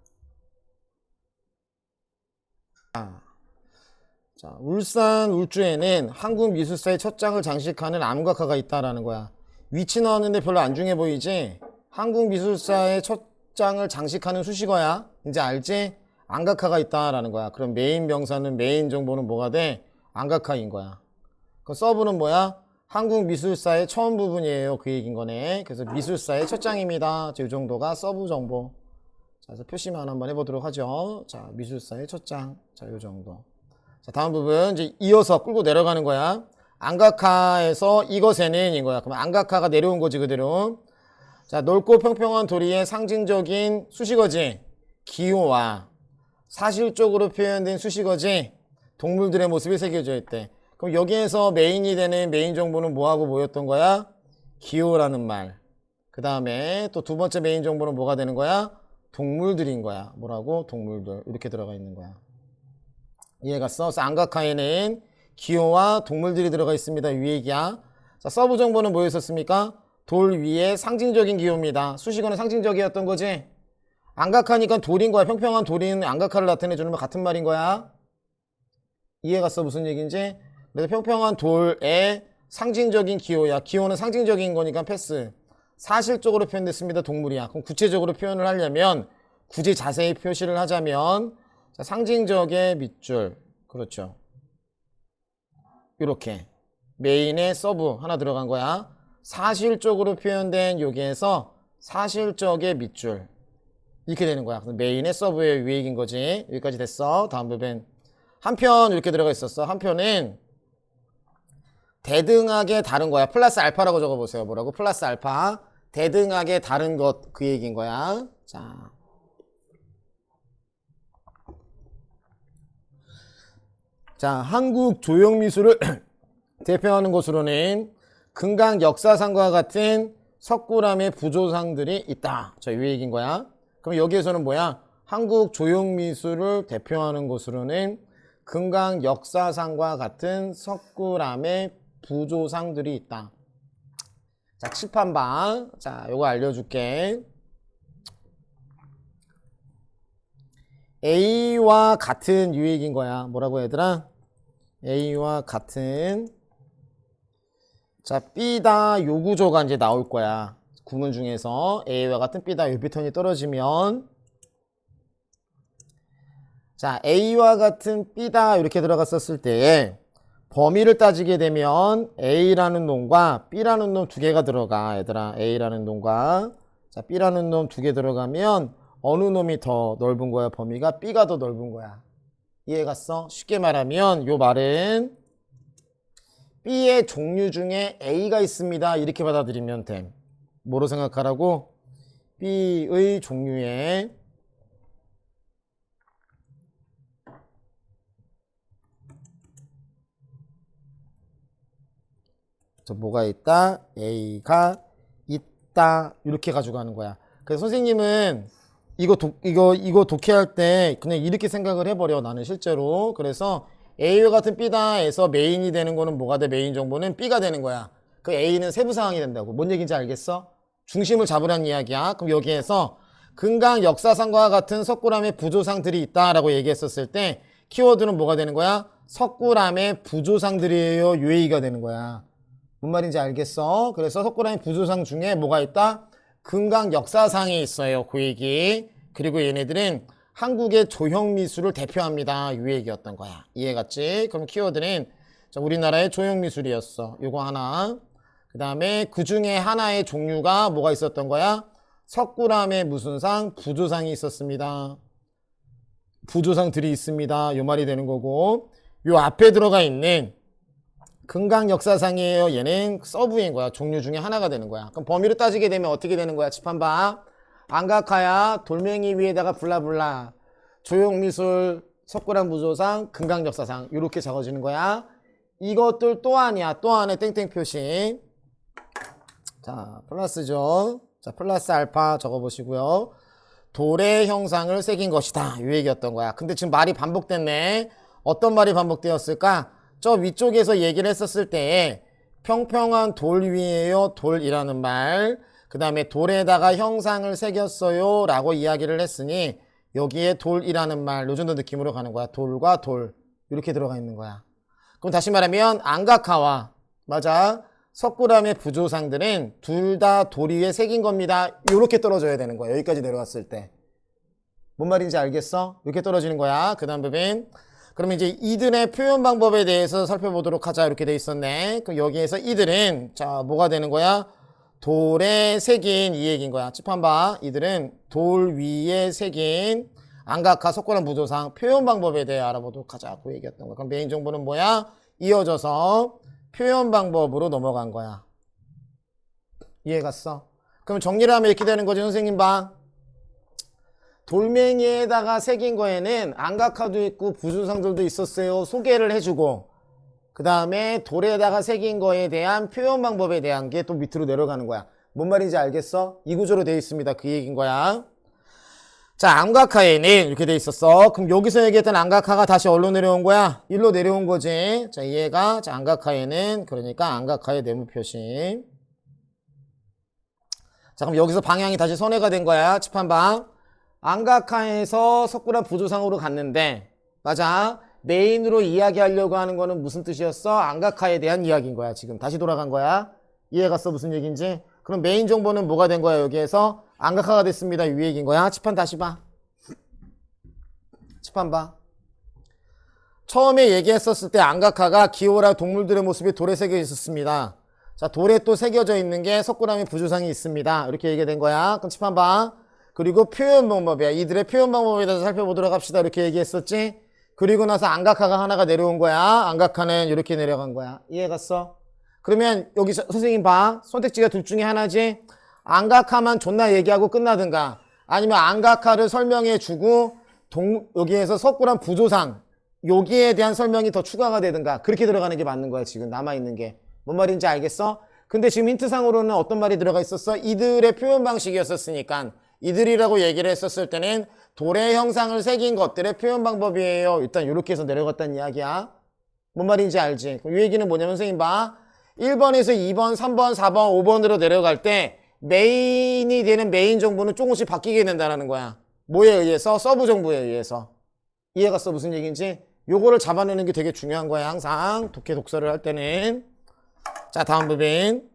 자, 울산 울주에는 한국미술사의 첫 장을 장식하는 암각화가 있다라는 거야. 위치 나왔는데 별로 안 중요해 보이지? 한국미술사의 첫 장을 장식하는 수식어야. 이제 알지? 암각화가 있다라는 거야. 그럼 메인 명사는, 메인 정보는 뭐가 돼? 암각화인 거야. 그 서브는 뭐야? 한국미술사의 처음 부분이에요. 그 얘기인 거네. 그래서 미술사의 첫 장입니다. 이 정도가 서브 정보. 자, 그래서 표시만 한번 해보도록 하죠. 자, 미술사의 첫 장. 자, 요 정도. 자, 다음 부분 이제 이어서 끌고 내려가는 거야. 안각하에서 이것에는 인 거야. 그럼 안각하가 내려온 거지 그대로. 자, 넓고 평평한 도리의 상징적인 수식어지. 기호와 사실적으로 표현된 수식어지. 동물들의 모습이 새겨져 있대. 그럼 여기에서 메인이 되는 메인 정보는 뭐하고 뭐였던 거야? 기호라는 말. 그 다음에 또 두 번째 메인 정보는 뭐가 되는 거야? 동물들인 거야. 뭐라고? 동물들. 이렇게 들어가 있는 거야. 이해갔어? 그래서 안각하에는 기호와 동물들이 들어가 있습니다. 이 얘기야. 자, 서브 정보는 뭐였었습니까? 돌 위에 상징적인 기호입니다. 수식어는 상징적이었던 거지? 안각하니까 돌인 거야. 평평한 돌인 안각하를 나타내주는 말 같은 말인 거야. 이해갔어? 무슨 얘기인지? 그래서 평평한 돌의 상징적인 기호야. 기호는 상징적인 거니까 패스. 사실적으로 표현됐습니다. 동물이야. 그럼 구체적으로 표현을 하려면 굳이 자세히 표시를 하자면 자, 상징적의 밑줄. 그렇죠. 이렇게 메인에 서브 하나 들어간 거야. 사실적으로 표현된 여기에서 사실적의 밑줄. 이렇게 되는 거야. 메인에 서브의 유익인 거지. 여기까지 됐어. 다음 부분. 한편 이렇게 들어가 있었어. 한편은 대등하게 다른 거야. 플러스 알파라고 적어보세요. 뭐라고? 플러스 알파. 대등하게 다른 것. 그 얘기인 거야. 자. 자, 한국 조형미술을 대표하는 것으로는 금강 역사상과 같은 석굴암의 부조상들이 있다. 자, 이 얘기인 거야. 그럼 여기에서는 뭐야? 한국 조형미술을 대표하는 것으로는 금강 역사상과 같은 석굴암의 부조상들이 있다. 자, 칠판 봐. 자, 요거 알려줄게. A와 같은 유익인 거야. 뭐라고 얘들아? A와 같은. 자, B다 요 구조가 이제 나올 거야. 구문 중에서 A와 같은 B다 요 패턴이 떨어지면 자, A와 같은 B다 이렇게 들어갔었을 때 범위를 따지게 되면 A라는 놈과 B라는 놈 두 개가 들어가. 얘들아, A라는 놈과 자, B라는 놈 두 개 들어가면 어느 놈이 더 넓은 거야? 범위가 B가 더 넓은 거야. 이해갔어? 쉽게 말하면 요 말은 B의 종류 중에 A가 있습니다. 이렇게 받아들이면 돼. 뭐로 생각하라고? B의 종류에 뭐가 있다? A가 있다. 이렇게 가지고 가는 거야. 그래서 선생님은 이거 독해할 때 그냥 이렇게 생각을 해버려. 나는 실제로. 그래서 A와 같은 B다에서 메인이 되는 거는 뭐가 돼? 메인 정보는 B가 되는 거야. 그 A는 세부 상황이 된다고. 뭔 얘기인지 알겠어? 중심을 잡으란 이야기야. 그럼 여기에서 금강 역사상과 같은 석굴암의 부조상들이 있다라고 얘기했었을 때 키워드는 뭐가 되는 거야? 석굴암의 부조상들이에요. UA가 되는 거야. 뭔 말인지 알겠어? 그래서 석굴암의 부조상 중에 뭐가 있다? 금강 역사상이 있어요. 그 얘기. 그리고 얘네들은 한국의 조형미술을 대표합니다. 이 얘기였던 거야. 이해갔지? 그럼 키워드는 자, 우리나라의 조형미술이었어. 요거 하나. 그 다음에 그 중에 하나의 종류가 뭐가 있었던 거야? 석굴암의 무슨 상? 부조상이 있었습니다. 부조상들이 있습니다. 요 말이 되는 거고 요 앞에 들어가 있는 금강 역사상이에요. 얘는 서브인 거야. 종류 중에 하나가 되는 거야. 그럼 범위를 따지게 되면 어떻게 되는 거야? 칠판 봐. 안각하야 돌멩이 위에다가 블라블라 조형미술 석굴암 부조상 금강 역사상 이렇게 적어지는 거야. 이것들 또 아니야. 또 안에 땡땡 표시. 자, 플러스죠. 자, 플러스 알파 적어보시고요. 돌의 형상을 새긴 것이다. 이 얘기였던 거야. 근데 지금 말이 반복됐네. 어떤 말이 반복되었을까? 저 위쪽에서 얘기를 했었을 때 평평한 돌 위에요. 돌이라는 말. 그 다음에 돌에다가 형상을 새겼어요. 라고 이야기를 했으니 여기에 돌이라는 말 요 정도 느낌으로 가는 거야. 돌과 돌 이렇게 들어가 있는 거야. 그럼 다시 말하면 안각하와 맞아 석굴암의 부조상들은 둘 다 돌 위에 새긴 겁니다. 이렇게 떨어져야 되는 거야. 여기까지 내려왔을 때. 뭔 말인지 알겠어? 이렇게 떨어지는 거야. 그 다음 부분. 그러면 이제 이들의 표현 방법에 대해서 살펴보도록 하자. 이렇게 돼 있었네. 그럼 여기에서 이들은 자 뭐가 되는 거야? 돌에 새긴 이 얘기인 거야. 칠판 봐. 이들은 돌 위에 새긴 안각하 석굴암 부조상 표현 방법에 대해 알아보도록 하자. 그 얘기였던 거야. 그럼 메인 정보는 뭐야? 이어져서 표현 방법으로 넘어간 거야. 이해갔어? 그럼 정리를 하면 이렇게 되는 거지. 선생님 봐. 돌멩이에다가 새긴 거에는 안각화도 있고 부준상들도 있었어요. 소개를 해주고 그 다음에 돌에다가 새긴 거에 대한 표현 방법에 대한 게 또 밑으로 내려가는 거야. 뭔 말인지 알겠어? 이 구조로 되어 있습니다. 그 얘기인 거야. 자, 안각화에는 이렇게 되어 있었어. 그럼 여기서 얘기했던 안각화가 다시 어디로 내려온 거야? 일로 내려온 거지. 자, 얘가 자, 안각화에는 그러니까 안각화의 네모 표시. 자, 그럼 여기서 방향이 다시 선회가 된 거야. 칠판 봐. 안각화에서 석굴암 부조상으로 갔는데 맞아. 메인으로 이야기하려고 하는 거는 무슨 뜻이었어? 안각화에 대한 이야기인 거야. 지금 다시 돌아간 거야. 이해갔어? 무슨 얘기인지? 그럼 메인 정보는 뭐가 된 거야? 여기에서 안각화가 됐습니다. 이 얘기인 거야. 칠판 다시 봐. 칠판 봐. 처음에 얘기했었을 때 안각화가 기호라 동물들의 모습이 돌에 새겨 있었습니다. 자, 돌에 또 새겨져 있는 게 석굴암의 부조상이 있습니다. 이렇게 얘기된 거야. 그럼 칠판 봐. 그리고 표현 방법이야. 이들의 표현 방법에 대해서 살펴보도록 합시다. 이렇게 얘기했었지. 그리고 나서 안각화가 하나가 내려온 거야. 안각화는 이렇게 내려간 거야. 이해갔어? 그러면 여기 선생님 봐. 선택지가 둘 중에 하나지. 안각화만 존나 얘기하고 끝나든가 아니면 안각화를 설명해 주고 여기에서 석굴암 부조상 여기에 대한 설명이 더 추가가 되든가 그렇게 들어가는 게 맞는 거야. 지금 남아있는 게. 뭔 말인지 알겠어? 근데 지금 힌트상으로는 어떤 말이 들어가 있었어? 이들의 표현 방식이었었으니까 이들이라고 얘기를 했었을 때는 돌의 형상을 새긴 것들의 표현 방법이에요. 일단 이렇게 해서 내려갔다는 이야기야. 뭔 말인지 알지? 이 얘기는 뭐냐면 선생님 봐. 1번에서 2번, 3번, 4번, 5번으로 내려갈 때 메인이 되는 메인 정보는 조금씩 바뀌게 된다는 거야. 뭐에 의해서? 서브 정보에 의해서. 이해갔어? 무슨 얘기인지? 요거를 잡아내는 게 되게 중요한 거야. 항상 독해 독서를 할 때는. 자, 다음 부분.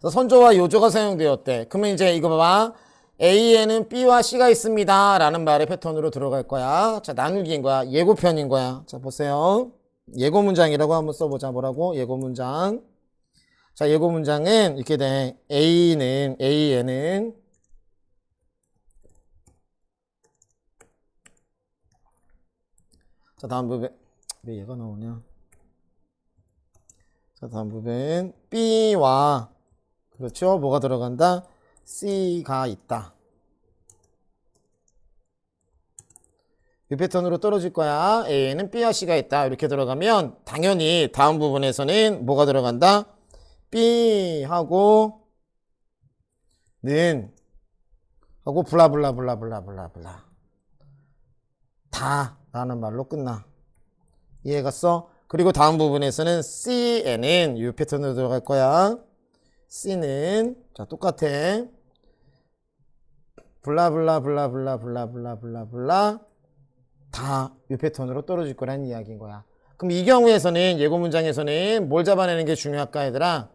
선조와 요조가 사용되었대. 그러면 이제 이거 봐봐. A에는 B와 C가 있습니다. 라는 말의 패턴으로 들어갈 거야. 자, 나누기인 거야. 예고편인 거야. 자, 보세요. 예고 문장이라고 한번 써보자. 뭐라고? 예고 문장. 자, 예고 문장은 이렇게 돼. A에는 자, 다음 부분. 왜 얘가 나오냐? 자, 다음 부분. B와 그렇죠? 뭐가 들어간다? C가 있다. 이 패턴으로 떨어질 거야. A에는 B와 C가 있다. 이렇게 들어가면 당연히 다음 부분에서는 뭐가 들어간다? B하고 는 하고 블라블라블라블라블라블라 다 라는 말로 끝나. 이해갔어? 그리고 다음 부분에서는 C에는 이 패턴으로 들어갈 거야. C는 자 똑같아. 블라블라블라블라블라블라블라 다 이 패턴으로 떨어질 거라는 이야기인 거야. 그럼 이 경우에서는 예고 문장에서는 뭘 잡아내는 게 중요할까 얘들아?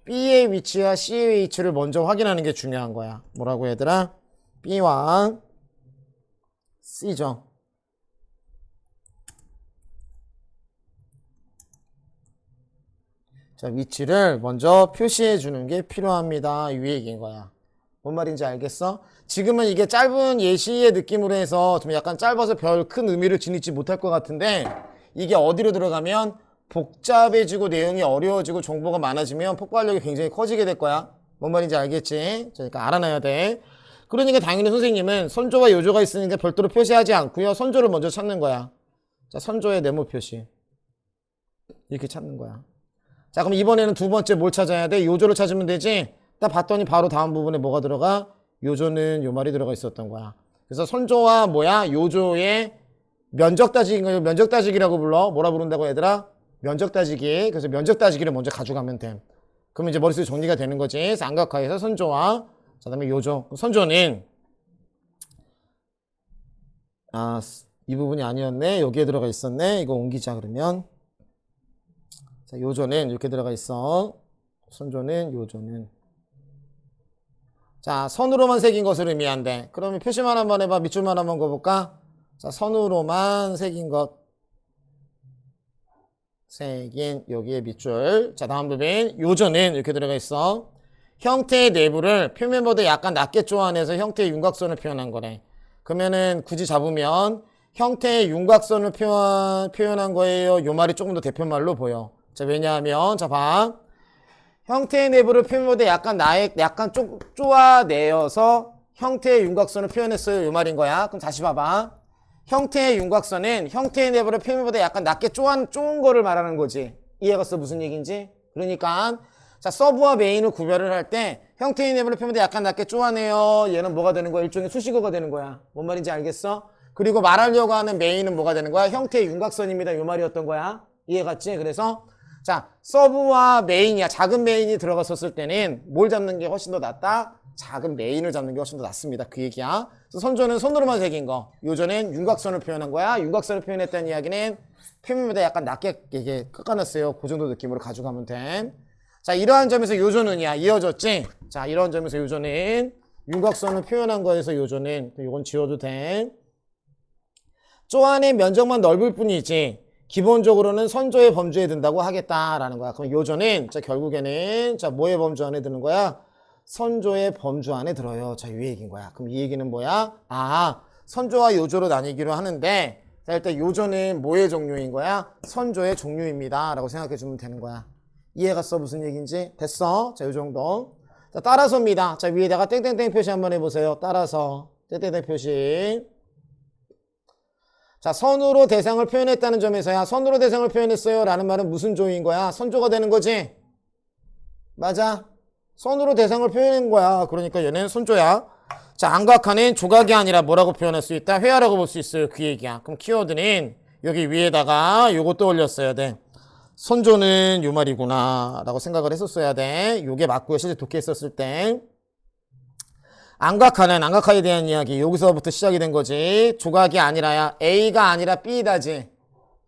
B의 위치와 C의 위치를 먼저 확인하는 게 중요한 거야. 뭐라고 얘들아? B와 C죠. 자, 위치를 먼저 표시해 주는 게 필요합니다. 이 얘기인 거야. 뭔 말인지 알겠어? 지금은 이게 짧은 예시의 느낌으로 해서 좀 약간 짧아서 별 큰 의미를 지니지 못할 것 같은데 이게 어디로 들어가면 복잡해지고 내용이 어려워지고 정보가 많아지면 폭발력이 굉장히 커지게 될 거야. 뭔 말인지 알겠지? 그러니까 알아놔야 돼. 그러니까 당연히 선생님은 선조와 요조가 있으니까 별도로 표시하지 않고요. 선조를 먼저 찾는 거야. 자, 선조의 네모 표시. 이렇게 찾는 거야. 자, 그럼 이번에는 두 번째 뭘 찾아야 돼? 요조를 찾으면 되지? 딱 봤더니 바로 다음 부분에 뭐가 들어가? 요조는 요 말이 들어가 있었던 거야. 그래서 선조와 뭐야? 요조의 면적 따지기인 거예요. 면적 따지기라고 불러. 뭐라 부른다고 얘들아? 면적 따지기. 그래서 면적 따지기를 먼저 가져가면 돼. 그러면 이제 머릿속에 정리가 되는 거지. 삼각화에서 선조와 자, 그다음에 요조. 선조는 이 부분이 아니었네. 여기에 들어가 있었네. 이거 옮기자 그러면. 자, 요조는 이렇게 들어가 있어. 선조는 요조는 자, 선으로만 새긴 것을 의미한대. 그러면 표시만 한번 해봐. 밑줄만 한번 그어볼까? 자, 선으로만 새긴 것. 새긴 여기에 밑줄. 자, 다음 부분. 요조는 이렇게 들어가 있어. 형태의 내부를 표면보다 약간 낮게 쪼아내서 형태의 윤곽선을 표현한 거래. 그러면은 굳이 잡으면 형태의 윤곽선을 표현한 거예요. 요 말이 조금 더 대표말로 보여. 자, 왜냐하면, 자, 봐. 형태의 내부를 표현보다 약간 쪼아내어서 형태의 윤곽선을 표현했어요. 이 말인 거야. 그럼 다시 봐봐. 형태의 윤곽선은 형태의 내부를 표면보다 약간 낮게 쪼은 거를 말하는 거지. 이해가 갔어? 무슨 얘기인지? 그러니까 자, 서브와 메인을 구별을 할 때 형태의 내부를 표면보다 약간 낮게 쪼아내요. 얘는 뭐가 되는 거야? 일종의 수식어가 되는 거야. 뭔 말인지 알겠어? 그리고 말하려고 하는 메인은 뭐가 되는 거야? 형태의 윤곽선입니다. 이 말이었던 거야. 이해 갔지? 그래서 자, 서브와 메인이야. 작은 메인이 들어갔었을 때는 뭘 잡는 게 훨씬 더 낫다? 작은 메인을 잡는 게 훨씬 더 낫습니다. 그 얘기야. 그래서 선조는 손으로만 새긴 거. 요조는 윤곽선을 표현한 거야. 윤곽선을 표현했다는 이야기는 표면보다 약간 낮게 이게 깎아놨어요. 그 정도 느낌으로 가져가면 돼. 자, 이러한 점에서 요조는이야. 이어졌지? 자, 이러한 점에서 요조는 윤곽선을 표현한 거에서 요조는 이건 지워도 돼. 쪼안의 면적만 넓을 뿐이지 기본적으로는 선조의 범주에 든다고 하겠다라는 거야. 그럼 요조는 자, 결국에는 자, 뭐의 범주 안에 드는 거야? 선조의 범주 안에 들어요. 자, 이 얘기인 거야. 그럼 이 얘기는 뭐야? 아, 선조와 요조로 나뉘기로 하는데 자, 일단 요조는 뭐의 종류인 거야? 선조의 종류입니다. 라고 생각해 주면 되는 거야. 이해 갔어? 무슨 얘기인지? 됐어? 자, 요 정도. 자, 따라서입니다. 자, 위에다가 땡땡땡 표시 한번 해보세요. 따라서. 땡땡땡 표시. 자, 선으로 대상을 표현했다는 점에서야 선으로 대상을 표현했어요. 라는 말은 무슨 조인 거야? 선조가 되는 거지? 맞아. 선으로 대상을 표현한 거야. 그러니까 얘는 선조야. 자, 안각하는 조각이 아니라 뭐라고 표현할 수 있다? 회화라고 볼 수 있어요. 그 얘기야. 그럼 키워드는 여기 위에다가 요거 떠올렸어야 돼. 선조는 요 말이구나 라고 생각을 했었어야 돼. 요게 맞고요. 실제 독해했었을 때. 안각하에 대한 이야기. 여기서부터 시작이 된 거지. 조각이 아니라야 A가 아니라 B다지.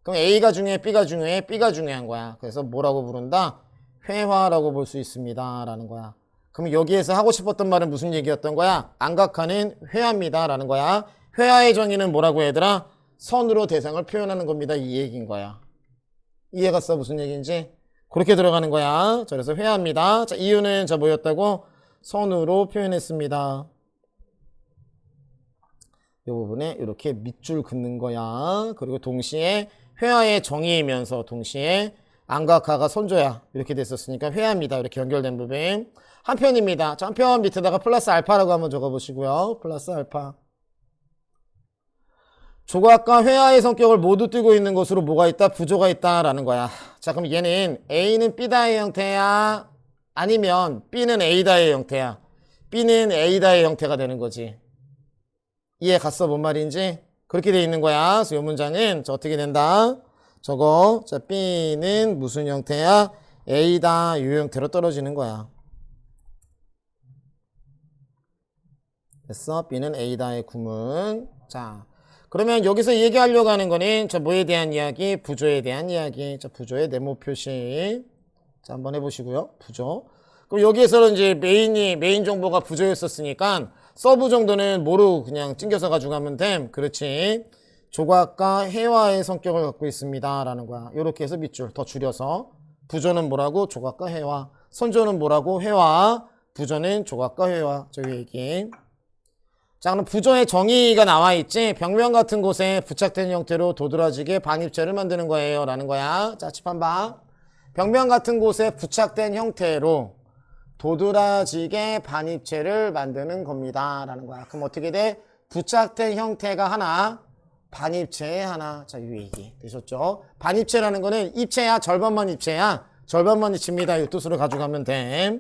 그럼 A가 중요해? B가 중요해? B가 중요한 거야. 그래서 뭐라고 부른다? 회화라고 볼 수 있습니다. 라는 거야. 그럼 여기에서 하고 싶었던 말은 무슨 얘기였던 거야? 안각하는 회화입니다. 라는 거야. 회화의 정의는 뭐라고 얘들아? 선으로 대상을 표현하는 겁니다. 이 얘기인 거야. 이해갔어? 무슨 얘기인지? 그렇게 들어가는 거야. 자, 그래서 회화입니다. 자, 이유는 자, 뭐였다고? 선으로 표현했습니다. 이 부분에 이렇게 밑줄 긋는 거야. 그리고 동시에 회화의 정의이면서 동시에 안각하가 선조야. 이렇게 됐었으니까 회화입니다. 이렇게 연결된 부분. 한편입니다. 자, 한편 밑에다가 플러스 알파라고 한번 적어보시고요. 플러스 알파. 조각과 회화의 성격을 모두 띠고 있는 것으로 뭐가 있다? 부조가 있다라는 거야. 자, 그럼 얘는 A는 B다의 형태야? 아니면 B는 A다의 형태야? B는 A다의 형태가 되는 거지. 이해 갔어? 뭔 말인지? 그렇게 돼 있는 거야. 그래서 이 문장은 저 어떻게 된다? 저거 자, B는 무슨 형태야? A다 이 형태로 떨어지는 거야. 됐어? B는 A다의 구문. 자, 그러면 여기서 얘기하려고 하는 거는 자, 뭐에 대한 이야기? 부조에 대한 이야기. 자, 부조의 네모 표시. 자, 한번 해보시고요. 부조. 그럼 여기에서는 이제 메인 정보가 부조였었으니까 서브 정도는 뭐로 그냥 찡겨서 가지고 가면 됨. 그렇지. 조각과 회화의 성격을 갖고 있습니다. 라는 거야. 이렇게 해서 밑줄 더 줄여서. 부조는 뭐라고? 조각과 회화. 선조는 뭐라고? 회화. 부조는 조각과 회화. 저기 얘기. 자, 그럼 부조의 정의가 나와 있지? 벽면 같은 곳에 부착된 형태로 도드라지게 반입체를 만드는 거예요. 라는 거야. 자, 칩한 봐. 벽면 같은 곳에 부착된 형태로 도드라지게 반입체를 만드는 겁니다. 라는 거야. 그럼 어떻게 돼? 부착된 형태가 하나, 반입체 하나. 자, 이 얘기 되셨죠? 반입체라는 거는 입체야? 절반만 입체야? 절반만 입체입니다. 이 뜻으로 가져가면 돼.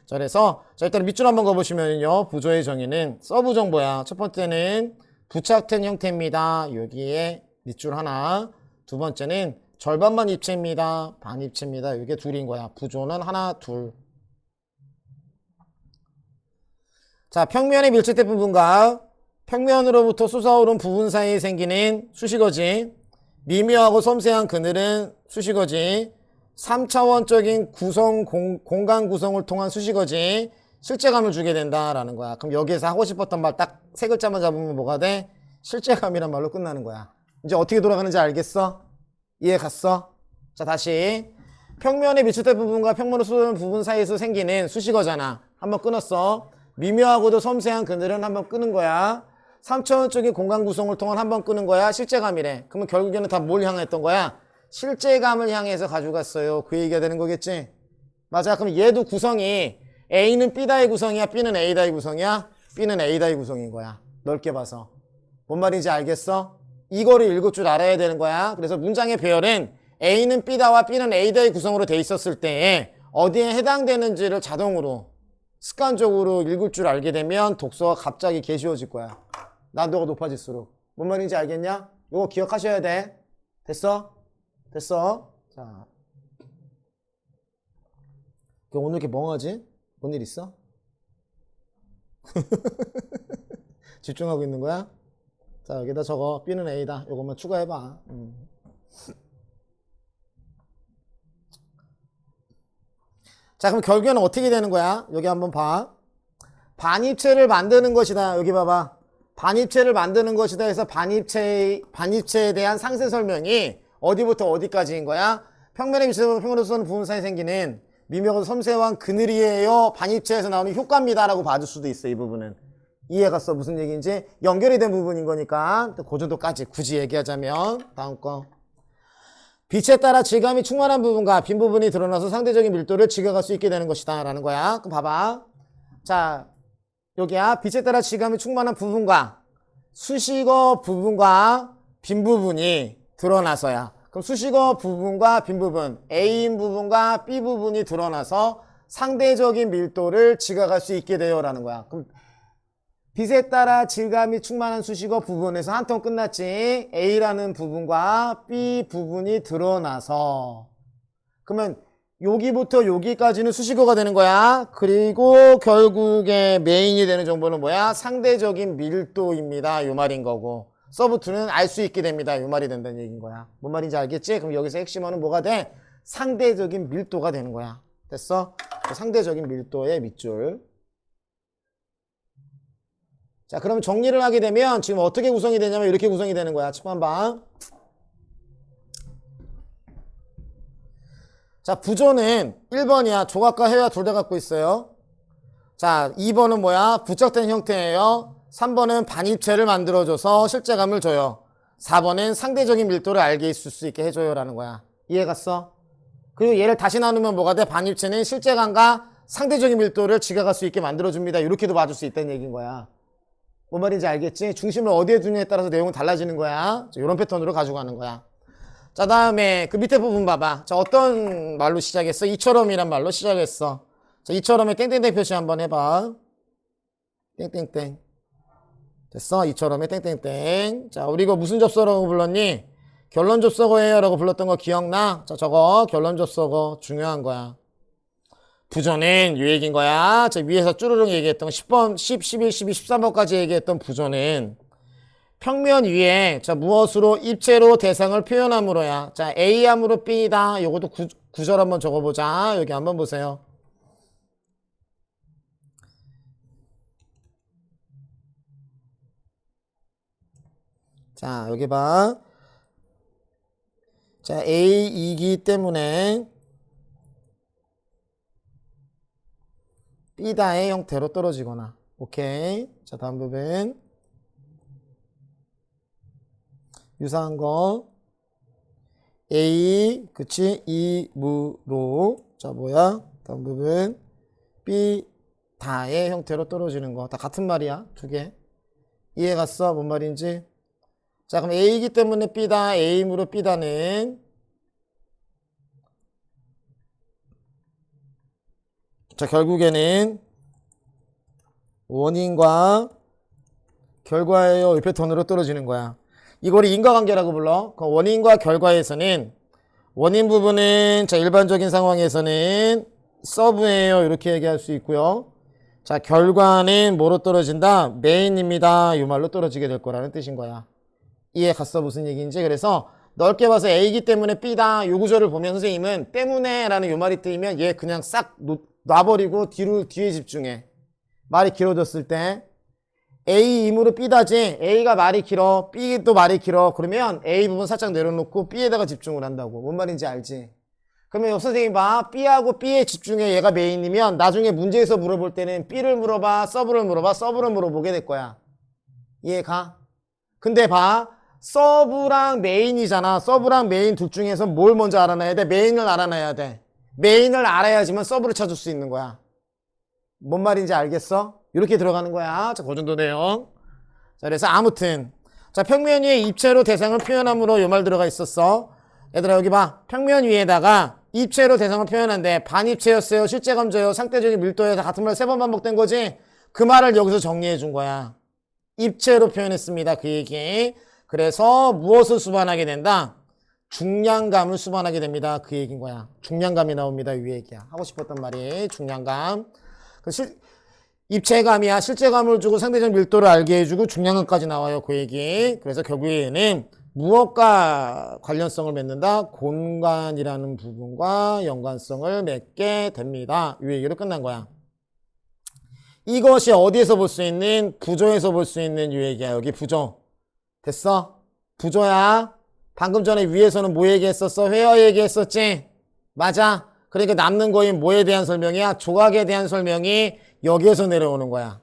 자, 그래서 자, 일단 밑줄 한번 가보시면요. 부조의 정의는 서브 정보야. 첫 번째는 부착된 형태입니다. 여기에 밑줄 하나. 두 번째는 절반만 입체입니다. 반입체입니다. 이게 둘인 거야. 부조는 하나, 둘. 자, 평면의 밀집된 부분과 평면으로부터 솟아오른 부분 사이에 생기는 수식어지. 미묘하고 섬세한 그늘은 수식어지. 3차원적인 공간 구성을 통한 수식어지. 실제감을 주게 된다라는 거야. 그럼 여기에서 하고 싶었던 말 딱 세 글자만 잡으면 뭐가 돼? 실제감이란 말로 끝나는 거야. 이제 어떻게 돌아가는지 알겠어? 이해 갔어? 자, 다시. 평면의 밀집된 부분과 평면으로 쏟아오는 부분 사이에서 생기는 수식어잖아. 한번 끊었어. 미묘하고도 섬세한 그늘은 한번 끄는 거야. 3차원적인 공간 구성을 통한 한번 끄는 거야. 실제감이래. 그러면 결국에는 다 뭘 향했던 거야? 실제감을 향해서 가져갔어요. 그 얘기가 되는 거겠지? 맞아. 그럼 얘도 구성이 A는 B다의 구성이야? B는 A다의 구성이야? B는 A다의 구성인 거야. 넓게 봐서. 뭔 말인지 알겠어? 이거를 읽을 줄 알아야 되는 거야. 그래서 문장의 배열은 A는 B다와 B는 A다의 구성으로 돼 있었을 때 어디에 해당되는지를 자동으로 습관적으로 읽을 줄 알게 되면 독서가 갑자기 개 쉬워질 거야. 난도가 높아질수록. 뭔 말인지 알겠냐? 이거 기억하셔야 돼. 됐어? 됐어? 자, 오늘 이렇게 멍하지? 뭔 일 있어? 집중하고 있는 거야? 자, 여기다 적어. B는 A다. 이것만 추가해봐. 자, 그럼 결국에는 어떻게 되는 거야? 여기 한번 봐. 반입체를 만드는 것이다. 여기 봐봐. 반입체를 만드는 것이다 해서 반입체에 대한 상세 설명이 어디부터 어디까지인 거야? 평면의 위치에서 평면으로 쏘는 부분 사이에 생기는 미묘하고 섬세한 그늘이에요. 반입체에서 나오는 효과입니다라고 봐줄 수도 있어. 이 부분은. 이해갔어? 무슨 얘기인지? 연결이 된 부분인 거니까 그 정도까지 굳이 얘기하자면 다음 거. 빛에 따라 질감이 충만한 부분과 빈 부분이 드러나서 상대적인 밀도를 지각할 수 있게 되는 것이다 라는 거야. 그럼 봐봐. 자, 여기야. 빛에 따라 질감이 충만한 부분과 수식어 부분과 빈 부분이 드러나서야. 그럼 수식어 부분과 빈 부분, A인 부분과 B 부분이 드러나서 상대적인 밀도를 지각할 수 있게 돼요 라는 거야. 그럼 빛에 따라 질감이 충만한 수식어 부분에서 한 통 끝났지. A라는 부분과 B 부분이 드러나서. 그러면 여기부터 여기까지는 수식어가 되는 거야. 그리고 결국에 메인이 되는 정보는 뭐야? 상대적인 밀도입니다. 이 말인 거고. 서브2는 알 수 있게 됩니다. 이 말이 된다는 얘기인 거야. 뭔 말인지 알겠지? 그럼 여기서 핵심어는 뭐가 돼? 상대적인 밀도가 되는 거야. 됐어? 상대적인 밀도의 밑줄. 자, 그럼 정리를 하게 되면 지금 어떻게 구성이 되냐면 이렇게 구성이 되는 거야. 첫 봐. 자, 부조는 1번이야. 조각과 해와 둘 다 갖고 있어요. 자, 2번은 뭐야? 부착된 형태예요. 3번은 반입체를 만들어줘서 실제감을 줘요. 4번은 상대적인 밀도를 알게 있을 수 있게 해줘요 라는 거야. 이해갔어? 그리고 얘를 다시 나누면 뭐가 돼? 반입체는 실제감과 상대적인 밀도를 지각할 수 있게 만들어줍니다. 이렇게도 봐줄 수 있다는 얘기인 거야. 뭔 말인지 알겠지? 중심을 어디에 두느냐에 따라서 내용은 달라지는 거야. 이런 패턴으로 가지고 가는 거야. 자, 다음에 그 밑에 부분 봐봐. 자, 어떤 말로 시작했어? 이처럼이란 말로 시작했어. 자, 이처럼에 땡땡땡 표시 한번 해봐. 땡땡땡. 됐어? 이처럼에 땡땡땡. 자, 우리 이거 무슨 접속어라고 불렀니? 결론 접속어예요 라고 불렀던 거 기억나? 자, 저거 결론 접속어 중요한 거야. 부조는 이 얘기인 거야. 자, 위에서 쭈르륵 얘기했던 10번, 10, 11, 12, 13번까지 얘기했던 부조는 평면 위에 자 무엇으로 입체로 대상을 표현함으로야. 자, A함으로 B다. 요것도 구절 한번 적어보자. 여기 한번 보세요. 자, 여기 봐. 자, A이기 때문에 B다의 형태로 떨어지거나. 오케이. 자, 다음 부분. 유사한 거. A, 그치? 이무로. 자, 뭐야? 다음 부분. B다의 형태로 떨어지는 거. 다 같은 말이야. 두 개. 이해 갔어? 뭔 말인지? 자, 그럼 A이기 때문에 B다. A이므로 B다는. 자, 결국에는 원인과 결과예요. 이 패턴으로 떨어지는 거야. 이거를 인과관계라고 불러. 그 원인과 결과에서는 원인 부분은 자 일반적인 상황에서는 서브예요. 이렇게 얘기할 수 있고요. 자, 결과는 뭐로 떨어진다? 메인입니다. 이 말로 떨어지게 될 거라는 뜻인 거야. 이해 갔어? 무슨 얘기인지? 그래서 넓게 봐서 A이기 때문에 B다. 요 구조를 보면 선생님은 때문에 라는 요 말이 뜨이면 얘 그냥 싹 놔버리고 뒤에 집중해. 말이 길어졌을 때 A이므로 B다지. A가 말이 길어. B도 말이 길어. 그러면 A 부분 살짝 내려놓고 B에다가 집중을 한다고. 뭔 말인지 알지? 그러면 옆 선생님 봐. B하고 B에 집중해. 얘가 메인이면 나중에 문제에서 물어볼 때는 B를 물어봐. 서브를 물어봐. 서브를 물어보게 될 거야. 이해가? 근데 봐. 서브랑 메인이잖아. 서브랑 메인 둘 중에서 뭘 먼저 알아놔야 돼? 메인을 알아놔야 돼. 메인을 알아야지만 서브를 찾을 수 있는 거야. 뭔 말인지 알겠어? 이렇게 들어가는 거야. 자, 그 정도 내용. 자, 그래서 아무튼 자, 평면 위에 입체로 대상을 표현함으로 요 말 들어가 있었어. 얘들아 여기 봐. 평면 위에다가 입체로 대상을 표현한데 반입체였어요, 실제감정이요, 상대적인 밀도에서 같은 말 3번 반복된 거지. 그 말을 여기서 정리해 준 거야. 입체로 표현했습니다. 그 얘기. 그래서 무엇을 수반하게 된다? 중량감을 수반하게 됩니다. 그 얘기인 거야. 중량감이 나옵니다. 이 얘기야. 하고 싶었던 말이 중량감. 입체감이야. 실제감을 주고 상대적 밀도를 알게 해주고 중량감까지 나와요. 그 얘기. 그래서 결국에는 무엇과 관련성을 맺는다? 공간이라는 부분과 연관성을 맺게 됩니다. 이 얘기로 끝난 거야. 이것이 어디에서 볼 수 있는? 부조에서 볼 수 있는 이 얘기야. 여기 부조. 됐어? 부조야. 방금 전에 위에서는 뭐 얘기했었어? 회화 얘기했었지? 맞아. 그러니까 남는 거인 뭐에 대한 설명이야? 조각에 대한 설명이 여기에서 내려오는 거야.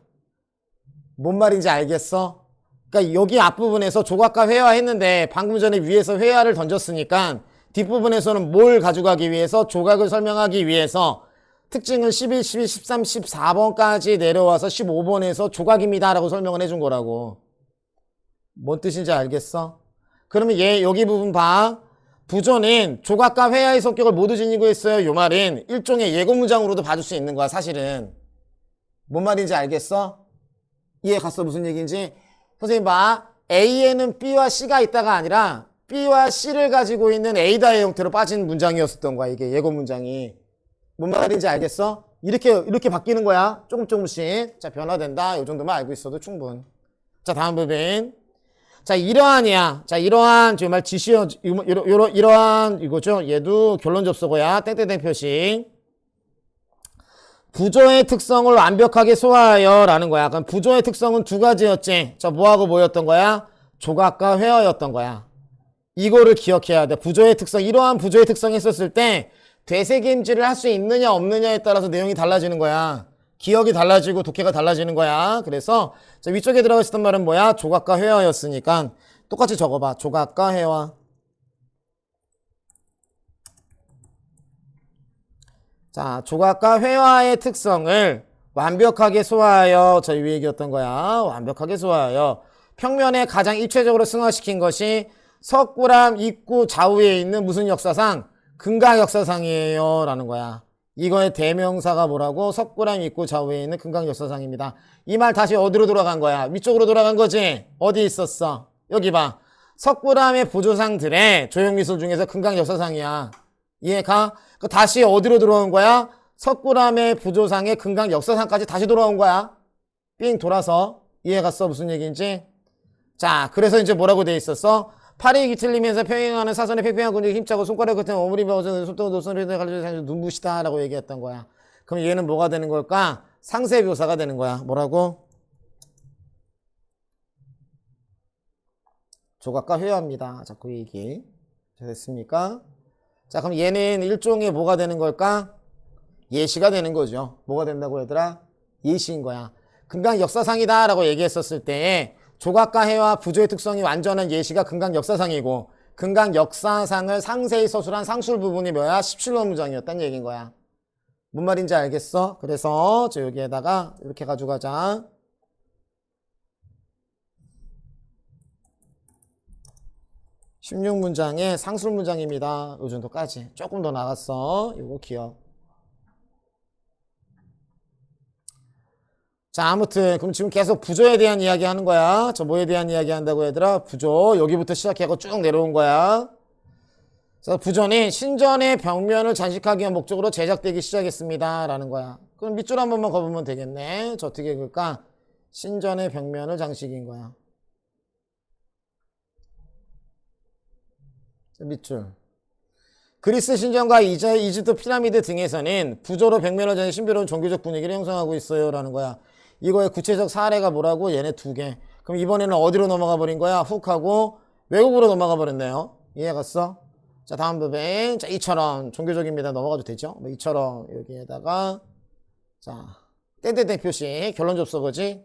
뭔 말인지 알겠어? 그러니까 여기 앞부분에서 조각과 회화 했는데 방금 전에 위에서 회화를 던졌으니까 뒷부분에서는 뭘 가져가기 위해서? 조각을 설명하기 위해서 특징을 11, 12, 13, 14번까지 내려와서 15번에서 조각입니다 라고 설명을 해준 거라고. 뭔 뜻인지 알겠어? 그러면 얘 여기 부분 봐. 부조는 조각과 회화의 성격을 모두 지니고 있어요. 요 말은 일종의 예고 문장으로도 봐줄 수 있는 거야. 사실은. 뭔 말인지 알겠어? 이해 갔어? 무슨 얘기인지? 선생님 봐. A에는 B와 C가 있다가 아니라 B와 C를 가지고 있는 A다의 형태로 빠진 문장이었었던 거야. 이게 예고 문장이. 뭔 말인지 알겠어? 이렇게 바뀌는 거야. 조금씩. 자, 변화된다. 요 정도만 알고 있어도 충분. 자, 다음 부분. 자, 이러한이야. 자, 이러한, 정말 지시어, 이러한, 이거죠. 얘도 결론 접속어야. 땡땡땡 표시. 부조의 특성을 완벽하게 소화하여 라는 거야. 그럼 부조의 특성은 두 가지였지. 자, 뭐하고 뭐였던 거야? 조각과 회화였던 거야. 이거를 기억해야 돼. 부조의 특성, 이러한 부조의 특성이 있었을 때 되새김질을 할 수 있느냐 없느냐에 따라서 내용이 달라지는 거야. 기억이 달라지고 독해가 달라지는 거야. 그래서 자, 위쪽에 들어가 있었던 말은 뭐야? 조각과 회화였으니까 똑같이 적어봐. 조각과 회화. 자, 조각과 회화의 특성을 완벽하게 소화하여, 저 위 얘기였던 거야. 완벽하게 소화하여 평면에 가장 입체적으로 승화시킨 것이 석굴암 입구 좌우에 있는 무슨 역사상? 금강 역사상이에요 라는 거야. 이거의 대명사가 뭐라고? 석굴암 입구 좌우에 있는 금강 역사상입니다. 이 말 다시 어디로 돌아간 거야? 위쪽으로 돌아간 거지? 어디 있었어? 여기 봐. 석굴암의 부조상들의 조형미술 중에서 금강 역사상이야. 이해가? 다시 어디로 들어온 거야? 석굴암의 부조상의 금강 역사상까지 다시 돌아온 거야. 삥 돌아서. 이해갔어? 무슨 얘기인지? 자, 그래서 이제 뭐라고 돼 있었어? 팔이 기틀리면서 평행하는 사선의 팽팽한 근육이 힘차고 손가락 같은 오므리 버전 손등을 노선을 가지고 눈부시다 라고 얘기했던 거야. 그럼 얘는 뭐가 되는 걸까? 상세묘사가 되는 거야. 뭐라고? 조각과 회화입니다. 자, 그 얘기. 자, 됐습니까? 자, 그럼 얘는 일종의 뭐가 되는 걸까? 예시가 되는 거죠. 뭐가 된다고 얘들아? 예시인 거야. 금강 역사상이다 라고 얘기했었을 때 조각과 회화 부조의 특성이 완전한 예시가 금강 역사상이고 금강 역사상을 상세히 서술한 상술 부분이 뭐야? 17번 문장이었다는 얘기인 거야. 뭔 말인지 알겠어? 그래서 저 여기에다가 이렇게 가져가자. (16문장의) 상술 문장입니다. 요 정도까지. 조금 더 나갔어. 요거 기억. 자, 아무튼 그럼 지금 계속 부조에 대한 이야기 하는 거야. 저 뭐에 대한 이야기 한다고 얘들아? 부조. 여기부터 시작해서 쭉 내려온 거야. 그래서 부조는 신전의 벽면을 장식하기 위한 목적으로 제작되기 시작했습니다 라는 거야. 그럼 밑줄 한 번만 거보면 되겠네. 저 어떻게 읽을까? 신전의 벽면을 장식인 거야. 밑줄. 그리스 신전과 이집트 피라미드 등에서는 부조로 벽면을 장식 신비로운 종교적 분위기를 형성하고 있어요 라는 거야. 이거의 구체적 사례가 뭐라고? 얘네 두 개. 그럼 이번에는 어디로 넘어가 버린 거야? 훅 하고 외국으로 넘어가 버렸네요. 이해갔어? 자, 다음 부분. 자, 이처럼 종교적입니다. 넘어가도 되죠? 뭐 이처럼 여기에다가 자, 땡땡땡 표시 결론 접속어지.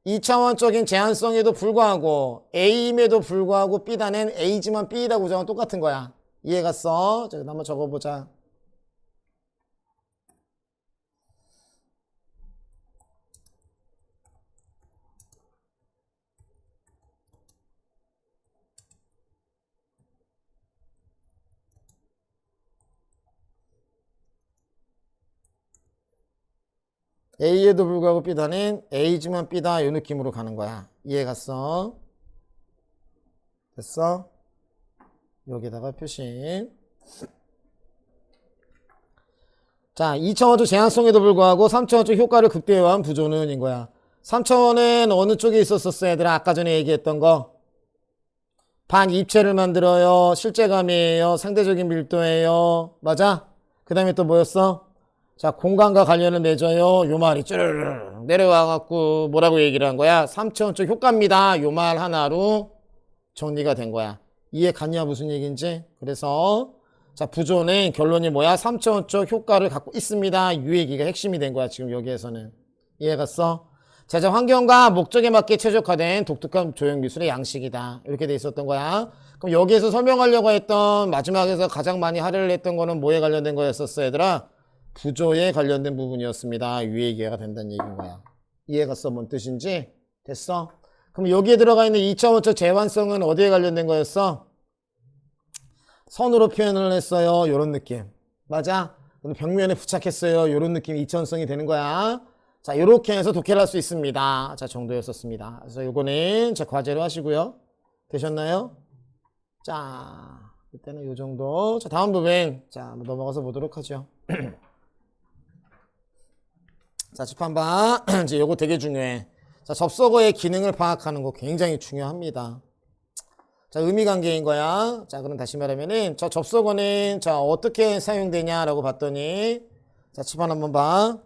2차원적인 제한성에도 불구하고 A임에도 불구하고 B다는 A지만 B다 구조는 똑같은 거야. 이해갔어? 자, 한번 적어보자. A에도 불구하고 B다는 A지만 B다 이 느낌으로 가는 거야. 이해갔어? 됐어? 여기다가 표시. 자, 2차원적 제한성에도 불구하고 3차원적 효과를 극대화한 부조는 인 거야. 3차원은 어느 쪽에 있었었어 얘들아? 아까 전에 얘기했던 거. 반입체를 만들어요. 실제감이에요. 상대적인 밀도예요. 맞아? 그 다음에 또 뭐였어? 자, 공간과 관련을 맺어요. 요 말이 쭈르르 내려와갖고 뭐라고 얘기를 한 거야? 3차원적 효과입니다. 요 말 하나로 정리가 된 거야. 이해 갔냐? 무슨 얘기인지? 그래서 자, 부조는 결론이 뭐야? 3차원적 효과를 갖고 있습니다. 이 얘기가 핵심이 된 거야. 지금 여기에서는. 이해 갔어? 제작 환경과 목적에 맞게 최적화된 독특한 조형 기술의 양식이다. 이렇게 돼 있었던 거야. 그럼 여기에서 설명하려고 했던 마지막에서 가장 많이 할애를 했던 거는 뭐에 관련된 거였었어, 얘들아? 부조에 관련된 부분이었습니다. 이 얘기가 된다는 얘기인 거야. 이해 갔어? 뭔 뜻인지? 됐어? 그럼 여기에 들어가 있는 2차원적 제한성은 어디에 관련된 거였어? 선으로 표현을 했어요. 요런 느낌. 맞아? 벽면에 부착했어요. 요런 느낌이 2차원성이 되는 거야. 자, 요렇게 해서 독해를 할 수 있습니다. 자, 정도였었습니다. 그래서 요거는 자, 과제로 하시고요. 되셨나요? 자, 이때는 요 정도. 자, 다음 부분. 자, 한번 넘어가서 보도록 하죠. 자, 집한번. 이제 요거 되게 중요해. 자, 접속어의 기능을 파악하는 거 굉장히 중요합니다. 자, 의미관계인 거야. 자, 그럼 다시 말하면은, 저 접속어는, 자, 어떻게 사용되냐라고 봤더니, 자, 칩판 한번 봐.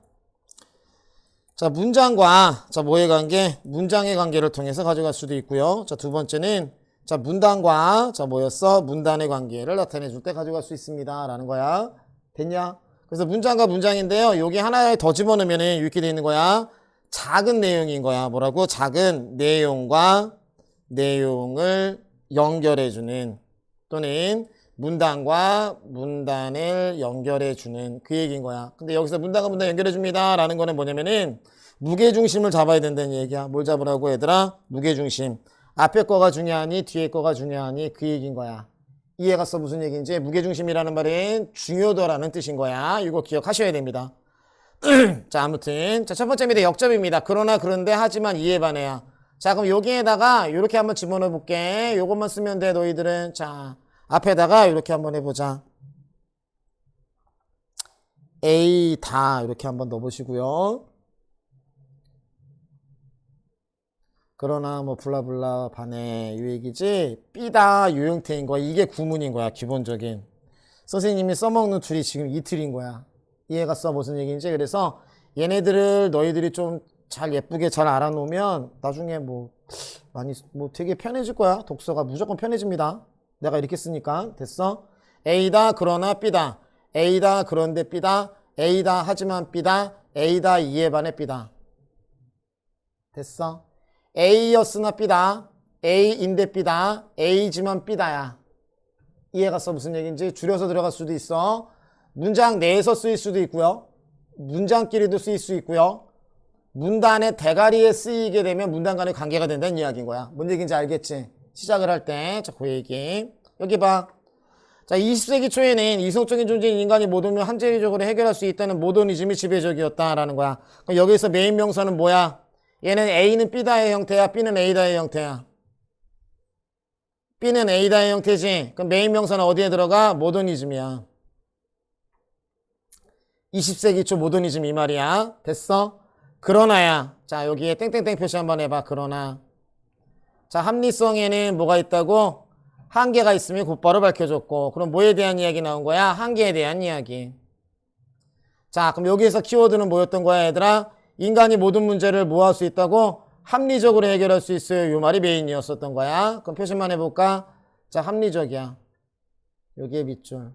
자, 문장과, 자, 뭐의 관계? 문장의 관계를 통해서 가져갈 수도 있고요. 자, 두 번째는, 자, 문단과, 자, 뭐였어? 문단의 관계를 나타내 줄 때 가져갈 수 있습니다. 라는 거야. 됐냐? 그래서 문장과 문장인데요. 여기 하나에 더 집어넣으면은 이렇게 돼 있는 거야. 작은 내용인 거야. 뭐라고? 작은 내용과 내용을 연결해주는 또는 문단과 문단을 연결해주는 그 얘기인 거야. 근데 여기서 문단과 문단 연결해줍니다 라는 거는 뭐냐면은 무게중심을 잡아야 된다는 얘기야. 뭘 잡으라고 얘들아? 무게중심. 앞에 거가 중요하니 뒤에 거가 중요하니 그 얘기인 거야. 이해 갔어? 무슨 얘기인지? 무게중심이라는 말은 중요도라는 뜻인 거야. 이거 기억하셔야 됩니다. 자, 아무튼 자, 첫 번째 밑에 역접입니다. 그러나 그런데 하지만 이에 반해야. 자, 그럼 여기에다가 이렇게 한번 집어넣어 볼게. 요것만 쓰면 돼 너희들은. 자, 앞에다가 이렇게 한번 해보자. A 다 이렇게 한번 넣어보시고요. 그러나 뭐 블라블라 반해 이 얘기지. B다 요 형태인 거야. 이게 구문인 거야. 기본적인. 선생님이 써먹는 툴이 지금 이 툴인 거야. 이해가 써 무슨 얘기인지. 그래서 얘네들을 너희들이 좀 잘 예쁘게 잘 알아놓으면 나중에 뭐 많이 뭐 되게 편해질 거야. 독서가 무조건 편해집니다. 내가 이렇게 쓰니까. 됐어? A다 그러나 B다. A다 그런데 B다. A다 하지만 B다. A다 이에 반해 B다. 됐어? A였으나 B다. A인데 B다. A지만 B다야. 이해가 써 무슨 얘기인지. 줄여서 들어갈 수도 있어. 문장 내에서 쓰일 수도 있고요. 문장끼리도 쓰일 수 있고요. 문단의 대가리에 쓰이게 되면 문단 간의 관계가 된다는 이야기인 거야. 뭔 얘기인지 알겠지? 시작을 할 때. 자, 그 얘기. 여기 봐. 자, 20세기 초에는 이성적인 존재인 인간이 모든 한재리적으로 해결할 수 있다는 모더니즘이 지배적이었다라는 거야. 그럼 여기서 메인 명사는 뭐야? 얘는 A는 B다의 형태야. B는 A다의 형태야. B는 A다의 형태지. 그럼 메인 명사는 어디에 들어가? 모더니즘이야. 20세기 초 모더니즘 이 말이야. 됐어? 그러나야. 자, 여기에 땡땡땡 표시 한번 해봐. 그러나. 자, 합리성에는 뭐가 있다고? 한계가 있으면 곧바로 밝혀졌고. 그럼 뭐에 대한 이야기 나온 거야? 한계에 대한 이야기. 자, 그럼 여기에서 키워드는 뭐였던 거야, 얘들아? 인간이 모든 문제를 뭐 할 수 있다고? 합리적으로 해결할 수 있어요. 이 말이 메인이었었던 거야. 그럼 표시만 해볼까? 자, 합리적이야. 여기에 밑줄.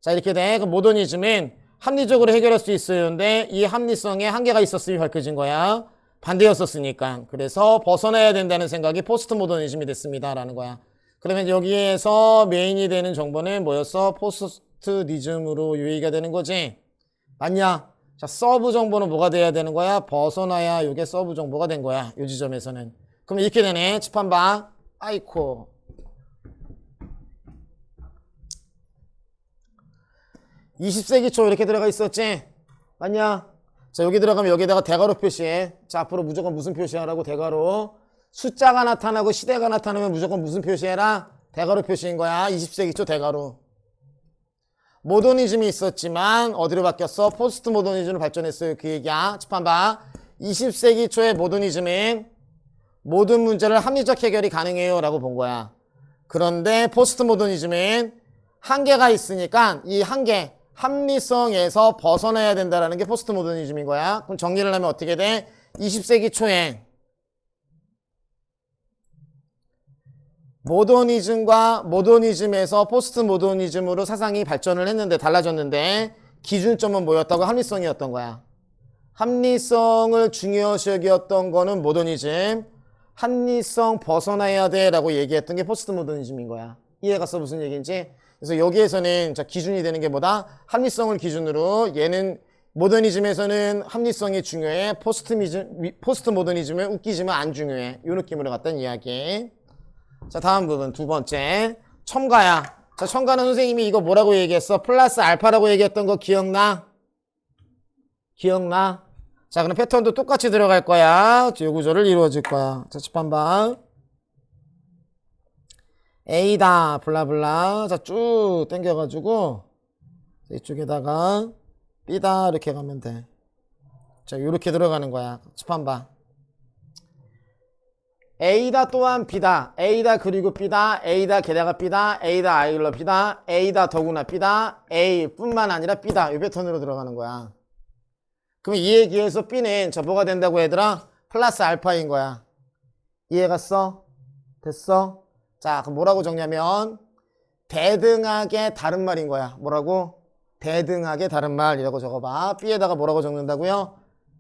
자, 이렇게 돼. 그럼 모더니즘은 합리적으로 해결할 수 있어요. 근데 이 합리성에 한계가 있었음이 밝혀진 거야. 반대였었으니까. 그래서 벗어나야 된다는 생각이 포스트 모더니즘이 됐습니다. 라는 거야. 그러면 여기에서 메인이 되는 정보는 뭐였어? 포스트니즘으로 유의가 되는 거지. 맞냐? 자, 서브 정보는 뭐가 돼야 되는 거야? 벗어나야 이게 서브 정보가 된 거야. 이 지점에서는. 그럼 이렇게 되네. 칠판 봐. 아이코. 20세기 초 이렇게 들어가 있었지? 맞냐? 자, 여기 들어가면 여기다가 대괄호 표시해. 자, 앞으로 무조건 무슨 표시하라고? 대괄호. 숫자가 나타나고 시대가 나타나면 무조건 무슨 표시해라? 대괄호 표시인 거야. 20세기 초 대괄호. 모더니즘이 있었지만 어디로 바뀌었어? 포스트 모더니즘으로 발전했어요. 그 얘기야. 칠판 봐. 20세기 초의 모더니즘은 모든 문제를 합리적 해결이 가능해요 라고 본 거야. 그런데 포스트 모더니즘은 한계가 있으니까 이 한계, 합리성에서 벗어나야 된다는 게 포스트 모더니즘인 거야. 그럼 정리를 하면 어떻게 돼? 20세기 초에 모더니즘에서 포스트 모더니즘으로 사상이 발전을 했는데 달라졌는데 기준점은 뭐였다고? 합리성이었던 거야. 합리성을 중요시 여겼던 거는 모더니즘. 합리성 벗어나야 돼 라고 얘기했던 게 포스트 모더니즘인 거야. 이해갔어? 무슨 얘기인지? 그래서 여기에서는 자, 기준이 되는 게 뭐다? 합리성을 기준으로 얘는 모더니즘에서는 합리성이 중요해. 포스트 모더니즘은 웃기지만 안 중요해. 이 느낌으로 갔던 이야기. 자, 다음 부분 두 번째. 첨가야. 자, 첨가는 선생님이 이거 뭐라고 얘기했어? 플러스 알파라고 얘기했던 거 기억나? 기억나? 자, 그럼 패턴도 똑같이 들어갈 거야. 요 구조를 이루어질 거야. 자, 칠판 봐. A다 블라블라. 자, 쭉 당겨가지고 이쪽에다가 B다 이렇게 가면 돼. 자, 요렇게 들어가는 거야. 칠판 봐. A다 또한 B다. A다 그리고 B다. A다 게다가 B다. A다 아이러 B다. A다 더구나 B다. A뿐만 아니라 B다. 이 패턴으로 들어가는 거야. 그럼 이 얘기에서 B는 저 뭐가 된다고 얘들아? 플러스 알파인 거야. 이해갔어? 됐어? 자, 그럼 뭐라고 적냐면 대등하게 다른 말인 거야. 뭐라고? 대등하게 다른 말이라고 적어봐. B에다가 뭐라고 적는다고요?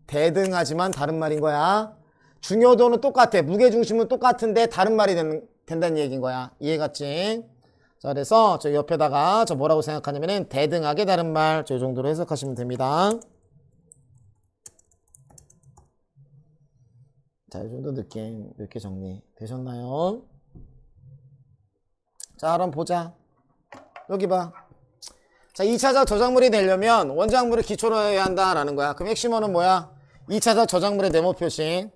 대등하지만 다른 말인 거야. 중요도는 똑같아. 무게중심은 똑같은데 다른 말이 된다는 얘기인 거야. 이해갔지? 자, 그래서 저 옆에다가 저 뭐라고 생각하냐면은 대등하게 다른 말. 저 정도로 해석하시면 됩니다. 자, 이 정도 느낌 이렇게 정리 되셨나요? 자, 그럼 보자. 여기 봐. 자, 2차적 저작물이 되려면 원작물을 기초로 해야 한다라는 거야. 그럼 핵심어는 뭐야? 2차적 저작물의 네모 표시.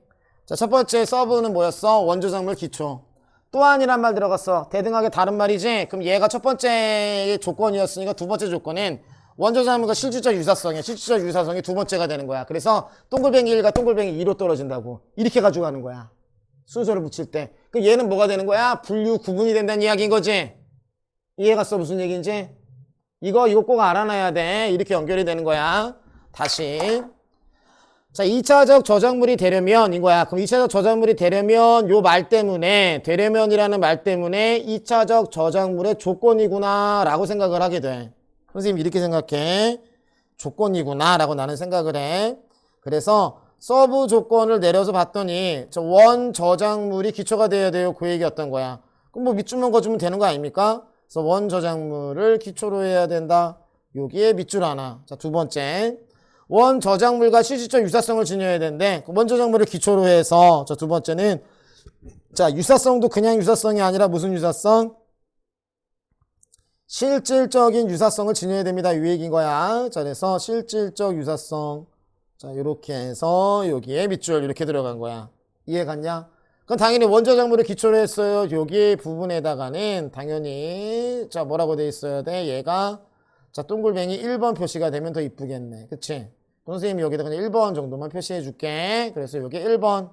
자, 첫 번째 서브는 뭐였어? 원저작물 기초. 또한이란 말 들어갔어. 대등하게 다른 말이지? 그럼 얘가 첫 번째 조건이었으니까 두 번째 조건은 원저작물과 실질적 유사성이야. 실질적 유사성이 두 번째가 되는 거야. 그래서 동글뱅이 1과 동글뱅이 2로 떨어진다고. 이렇게 가지고 가는 거야. 순서를 붙일 때. 그럼 얘는 뭐가 되는 거야? 분류 구분이 된다는 이야기인 거지? 이해갔어? 무슨 얘기인지? 이거 꼭 알아놔야 돼. 이렇게 연결이 되는 거야. 다시. 자, 2차적 저작물이 되려면 이거야. 그럼 2차적 저작물이 되려면 요 말 때문에 되려면이라는 말 때문에 2차적 저작물의 조건이구나 라고 생각을 하게 돼. 선생님 이렇게 생각해. 조건이구나 라고 나는 생각을 해. 그래서 서브 조건을 내려서 봤더니 저 원 저작물이 기초가 돼야 돼요. 그 얘기였던 거야. 그럼 뭐 밑줄만 그어주면 되는 거 아닙니까? 그래서 원 저작물을 기초로 해야 된다. 여기에 밑줄 하나. 자, 두 번째. 원 저작물과 실질적 유사성을 지녀야 되는데 원 저작물을 기초로 해서 자, 두 번째는 자, 유사성도 그냥 유사성이 아니라 무슨 유사성? 실질적인 유사성을 지녀야 됩니다. 이 얘기인 거야. 자, 그래서 실질적 유사성. 자, 이렇게 해서 여기에 밑줄 이렇게 들어간 거야. 이해 갔냐? 그럼 당연히 원저작물을 기초로 했어요. 여기 부분에다가는 당연히 자, 뭐라고 돼 있어야 돼? 얘가 자, 동글뱅이 1번 표시가 되면 더 이쁘겠네. 그치? 선생님이 여기다 그냥 1번 정도만 표시해 줄게. 그래서 여기 1번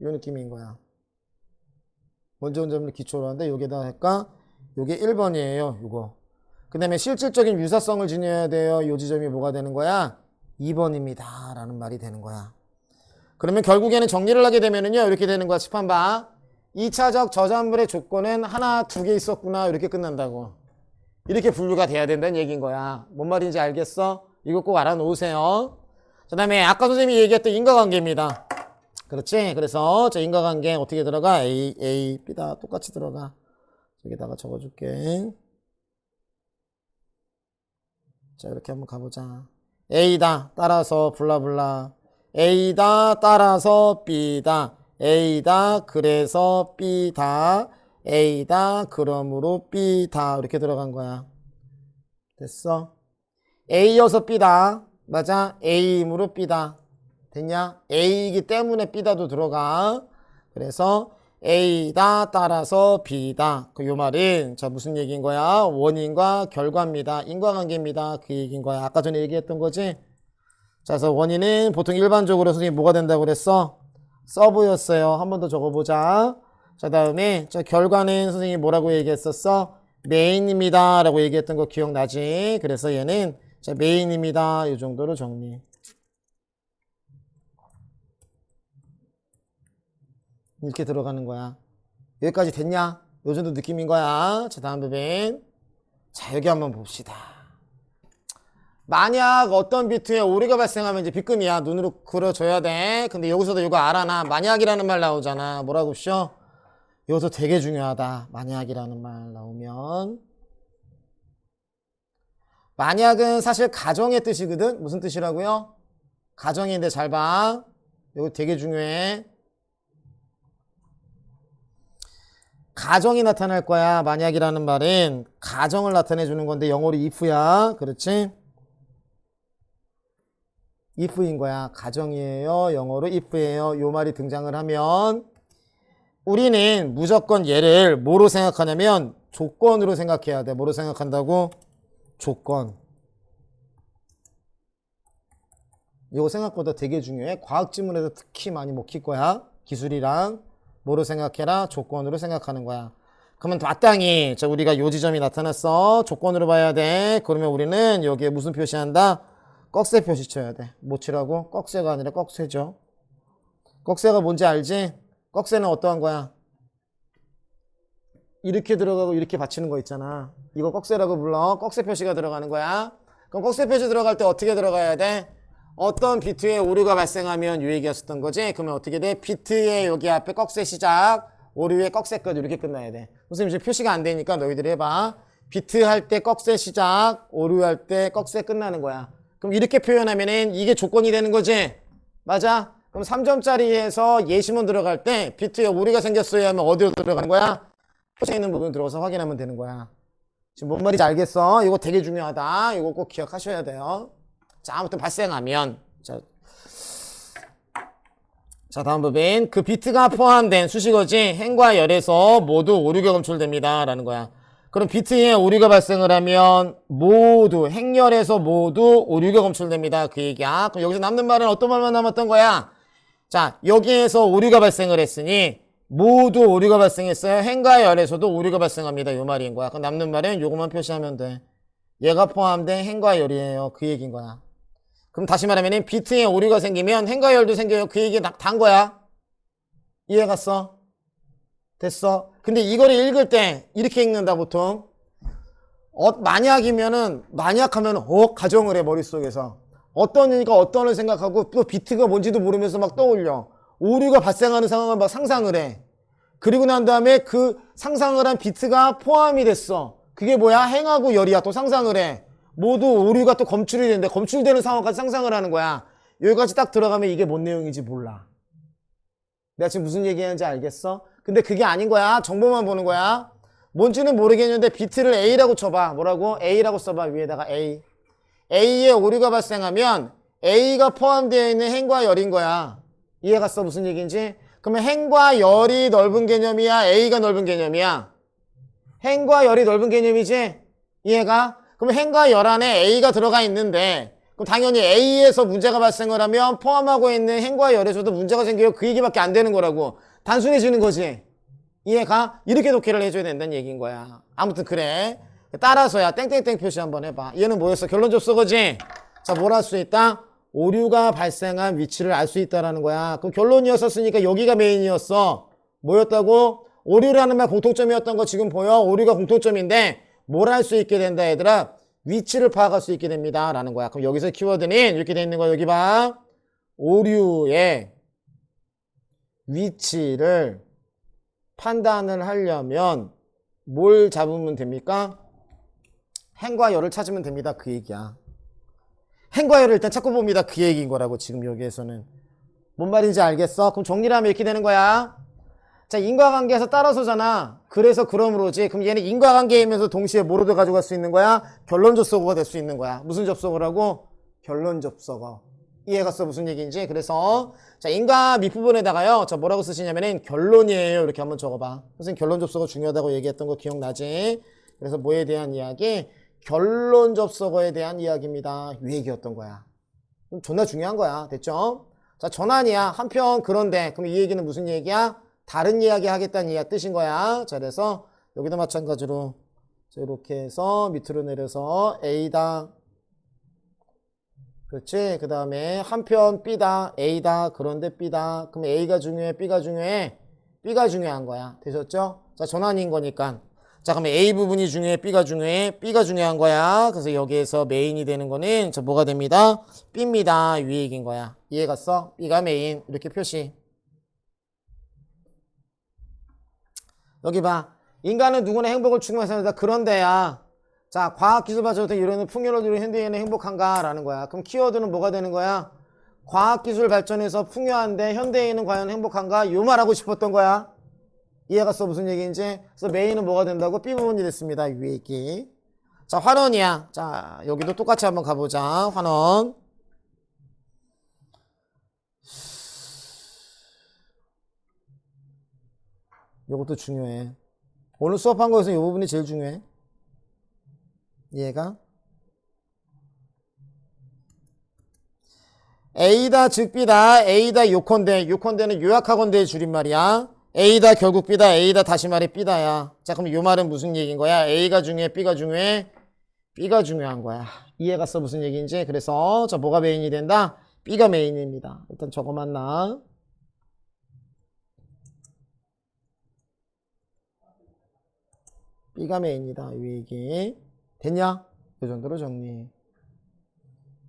이 느낌인 거야. 원저작물을 기초로 하는데 여기다 할까? 요게 1번이에요. 요거. 그 다음에 실질적인 유사성을 지녀야 돼요. 요 지점이 뭐가 되는 거야? 2번입니다. 라는 말이 되는 거야. 그러면 결국에는 정리를 하게 되면은요. 이렇게 되는 거야. 칠판 봐. 2차적 저작물의 조건은 하나, 두 개 있었구나. 이렇게 끝난다고. 이렇게 분류가 돼야 된다는 얘기인 거야. 뭔 말인지 알겠어? 이거 꼭 알아놓으세요. 그 다음에 아까 선생님이 얘기했던 인과관계입니다. 그렇지? 그래서 저 인과관계 어떻게 들어가? A, B다. 똑같이 들어가. 여기다가 적어줄게. 자, 이렇게 한번 가보자. A다. 따라서 블라블라. A다. 따라서 B다. A다. 그래서 B다. A다. 그러므로 B다. 이렇게 들어간 거야. 됐어? A여서 B다. 맞아? A이므로 B다. 됐냐? A이기 때문에 B다도 들어가. 그래서 A다 따라서 B다. 요 말은 자 무슨 얘기인 거야? 원인과 결과입니다. 인과관계입니다. 그 얘기인 거야. 아까 전에 얘기했던 거지? 자, 그래서 원인은 보통 일반적으로 선생님이 뭐가 된다고 그랬어? 서브였어요. 한 번 더 적어보자. 자, 다음에 자 결과는 선생님이 뭐라고 얘기했었어? 메인입니다. 라고 얘기했던 거 기억나지? 그래서 얘는 자 메인입니다. 이 정도로 정리. 이렇게 들어가는 거야. 여기까지 됐냐? 요 정도 느낌인 거야. 자, 다음 부분. 자, 여기 한번 봅시다. 만약 어떤 비트에 오류가 발생하면 이제 빗금이야. 눈으로 그려줘야 돼. 근데 여기서도 이거 알아놔. 만약이라는 말 나오잖아. 뭐라고 쉬어? 이것도 되게 중요하다. 만약이라는 말 나오면. 만약은 사실 가정의 뜻이거든. 무슨 뜻이라고요? 가정인데 잘 봐. 이거 되게 중요해. 가정이 나타날 거야. 만약이라는 말은 가정을 나타내 주는 건데 영어로 if야. 그렇지? if인 거야. 가정이에요. 영어로 if예요. 요 말이 등장을 하면 우리는 무조건 얘를 뭐로 생각하냐면 조건으로 생각해야 돼. 뭐로 생각한다고? 조건. 이거 생각보다 되게 중요해. 과학 지문에서 특히 많이 먹힐 거야. 기술이랑. 뭐로 생각해라? 조건으로 생각하는 거야. 그러면 마땅히 자 우리가 요 지점이 나타났어. 조건으로 봐야 돼. 그러면 우리는 여기에 무슨 표시한다? 꺽쇠 표시 쳐야 돼. 뭐 치라고? 꺽쇠가 아니라 꺽쇠죠. 꺽쇠가 뭔지 알지? 꺽쇠는 어떠한 거야? 이렇게 들어가고 이렇게 받치는 거 있잖아. 이거 꺽쇠라고 불러. 꺽쇠 표시가 들어가는 거야. 그럼 꺽쇠 표시 들어갈 때 어떻게 들어가야 돼? 어떤 비트에 오류가 발생하면 요 얘기였었던 거지. 그러면 어떻게 돼? 비트의 여기 앞에 꺽쇠 시작, 오류의 꺽쇠 끝 이렇게 끝나야 돼. 선생님 이제 표시가 안 되니까 너희들이 해봐. 비트 할 때 꺽쇠 시작, 오류 할 때 꺽쇠 끝나는 거야. 그럼 이렇게 표현하면은 이게 조건이 되는 거지. 맞아? 그럼 3점짜리에서 예시문 들어갈 때 비트에 오류가 생겼어요 하면 어디로 들어가는 거야? 표시에 있는 부분 들어가서 확인하면 되는 거야. 지금 뭔 말인지 알겠어? 이거 되게 중요하다. 이거 꼭 기억하셔야 돼요. 자, 아무튼 발생하면 자 다음 부분. 그 비트가 포함된 수식어지 행과 열에서 모두 오류가 검출됩니다 라는 거야. 그럼 비트에 오류가 발생을 하면 모두 행열에서 모두 오류가 검출됩니다. 그 얘기야. 그럼 여기서 남는 말은 어떤 말만 남았던 거야? 자, 여기에서 오류가 발생을 했으니 모두 오류가 발생했어요. 행과 열에서도 오류가 발생합니다. 이 말인 거야. 그럼 남는 말은 요것만 표시하면 돼. 얘가 포함된 행과 열이에요. 그 얘기인 거야. 그럼 다시 말하면 비트에 오류가 생기면 행과 열도 생겨요. 그 얘기 단 거야. 이해 갔어? 됐어? 근데 이거를 읽을 때 이렇게 읽는다 보통. 만약이면은 만약하면 가정을 해 머릿속에서. 어떤 이니까 어떤을 생각하고 또 비트가 뭔지도 모르면서 막 떠올려. 오류가 발생하는 상황을 막 상상을 해. 그리고 난 다음에 그 상상을 한 비트가 포함이 됐어. 그게 뭐야? 행하고 열이야. 또 상상을 해. 모두 오류가 또 검출이 되는데 검출되는 상황까지 상상을 하는 거야. 여기까지 딱 들어가면 이게 뭔 내용인지 몰라. 내가 지금 무슨 얘기하는지 알겠어? 근데 그게 아닌 거야. 정보만 보는 거야. 뭔지는 모르겠는데 비트를 A라고 쳐봐. 뭐라고? A라고 써봐. 위에다가 A. A에 오류가 발생하면 A가 포함되어 있는 행과 열인 거야. 이해 갔어? 무슨 얘기인지? 그러면 행과 열이 넓은 개념이야? A가 넓은 개념이야? 행과 열이 넓은 개념이지? 이해가? 그럼 행과 열 안에 A가 들어가 있는데 그럼 당연히 A에서 문제가 발생을 하면 포함하고 있는 행과 열에서도 문제가 생겨요. 그 얘기밖에 안 되는 거라고. 단순해지는 거지. 이해가? 이렇게 독해를 해줘야 된다는 얘기인 거야. 아무튼 그래. 따라서야 땡땡땡 표시 한번 해봐. 얘는 뭐였어? 결론 줬어, 그지? 자, 뭘 할 수 있다? 오류가 발생한 위치를 알 수 있다라는 거야. 그럼 결론이었었으니까 여기가 메인이었어. 뭐였다고? 오류라는 말 공통점이었던 거 지금 보여? 오류가 공통점인데 뭘 할 수 있게 된다, 얘들아? 위치를 파악할 수 있게 됩니다. 라는 거야. 그럼 여기서 키워드는 이렇게 돼 있는 거 여기 봐. 오류의 위치를 판단을 하려면 뭘 잡으면 됩니까? 행과 열을 찾으면 됩니다. 그 얘기야. 행과 열을 일단 찾고 봅니다. 그 얘기인 거라고 지금 여기에서는. 뭔 말인지 알겠어? 그럼 정리를 하면 이렇게 되는 거야. 자, 인과관계에서 따라서잖아. 그래서 그러므로지. 그럼 얘는 인과관계이면서 동시에 뭐로도 가져갈 수 있는 거야? 결론 접속어가 될 수 있는 거야. 무슨 접속어라고? 결론 접속어. 이해갔어? 무슨 얘기인지? 그래서 자, 인과 밑부분에다가요. 자, 뭐라고 쓰시냐면은 결론이에요. 이렇게 한번 적어봐. 선생님 결론 접속어 중요하다고 얘기했던 거 기억나지? 그래서 뭐에 대한 이야기? 결론 접속어에 대한 이야기입니다. 이 얘기였던 거야. 그럼 존나 중요한 거야. 됐죠? 자, 전환이야. 한편 그런데 그럼 이 얘기는 무슨 얘기야? 다른 이야기 하겠다는 이야 뜻인 거야. 자, 그래서 여기도 마찬가지로 자, 이렇게 해서 밑으로 내려서 A다. 그렇지? 그 다음에 한편 B다. A다. 그런데 B다. 그럼 A가 중요해? B가 중요해? B가 중요한 거야. 되셨죠? 자, 전환인 거니까. 자, 그럼 A 부분이 중요해? B가 중요해? B가 중요한 거야. 그래서 여기에서 메인이 되는 거는 자, 뭐가 됩니다? B입니다. 이 얘기인 거야. 이해 갔어? B가 메인. 이렇게 표시. 여기 봐. 인간은 누구나 행복을 추구하면서 산다. 그런데야. 자, 과학기술 발전부터 이루는 풍요를 이루는 현대인은 행복한가? 라는 거야. 그럼 키워드는 뭐가 되는 거야? 과학기술 발전에서 풍요한데 현대인은 과연 행복한가? 요 말하고 싶었던 거야. 이해갔어? 무슨 얘기인지? 그래서 메인은 뭐가 된다고? B 부분이 됐습니다. 이 얘기. 자, 환원이야. 자, 여기도 똑같이 한번 가보자. 환원. 요것도 중요해. 오늘 수업한 거에서 이 부분이 제일 중요해. 이해가? A다 즉 B다. A다 요컨대. 요컨대는 요약하건대의 줄임말이야. A다 결국 B다. A다 다시 말해 B다야. 자, 그럼 요 말은 무슨 얘기인 거야? A가 중요해? B가 중요해? B가 중요한 거야. 이해갔어? 무슨 얘기인지? 그래서 자, 뭐가 메인이 된다? B가 메인입니다. 일단 저거만 나. B가 메인이다. 이 얘기. 됐냐? 이 정도로 정리.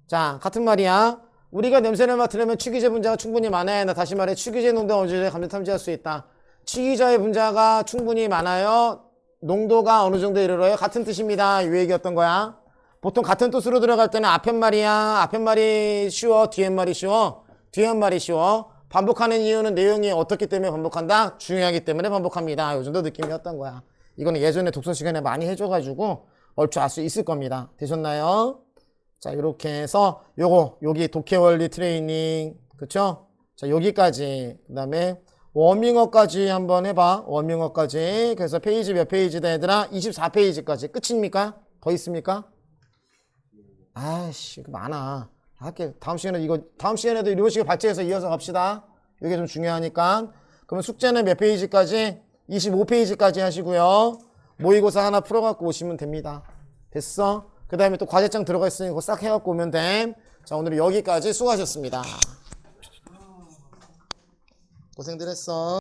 자, 같은 말이야. 우리가 냄새를 맡으려면 취기자 분자가 충분히 많아야 한다. 다시 말해 취기자의 농도가 어느 정도 감지 탐지할 수 있다. 취기자의 분자가 충분히 많아요. 농도가 어느 정도 이르러요. 같은 뜻입니다. 이 얘기였던 거야. 보통 같은 뜻으로 들어갈 때는 앞푯말이야. 앞푯말이 쉬워? 뒤푯말이 쉬워? 뒤푯말이 쉬워. 반복하는 이유는 내용이 어떻기 때문에 반복한다? 중요하기 때문에 반복합니다. 이 정도 느낌이었던 거야. 이거는 예전에 독서 시간에 많이 해줘가지고 얼추 알 수 있을 겁니다. 되셨나요? 자, 이렇게 해서 여기 독해 원리 트레이닝, 그쵸? 자, 여기까지. 그 다음에 워밍업까지 한번 해봐. 워밍업까지. 그래서 페이지 몇 페이지다, 얘들아? 24페이지까지. 끝입니까? 더 있습니까? 아이씨, 많아. 할게. 다음 시간에도 이런 발제해서 이어서 갑시다. 이게 좀 중요하니까. 그러면 숙제는 몇 페이지까지? 25페이지까지 하시고요. 모의고사 하나 풀어갖고 오시면 됩니다. 됐어? 그 다음에 또 과제장 들어가 있으니 그거 싹 해갖고 오면 돼. 자, 오늘은 여기까지 수고하셨습니다. 고생들 했어.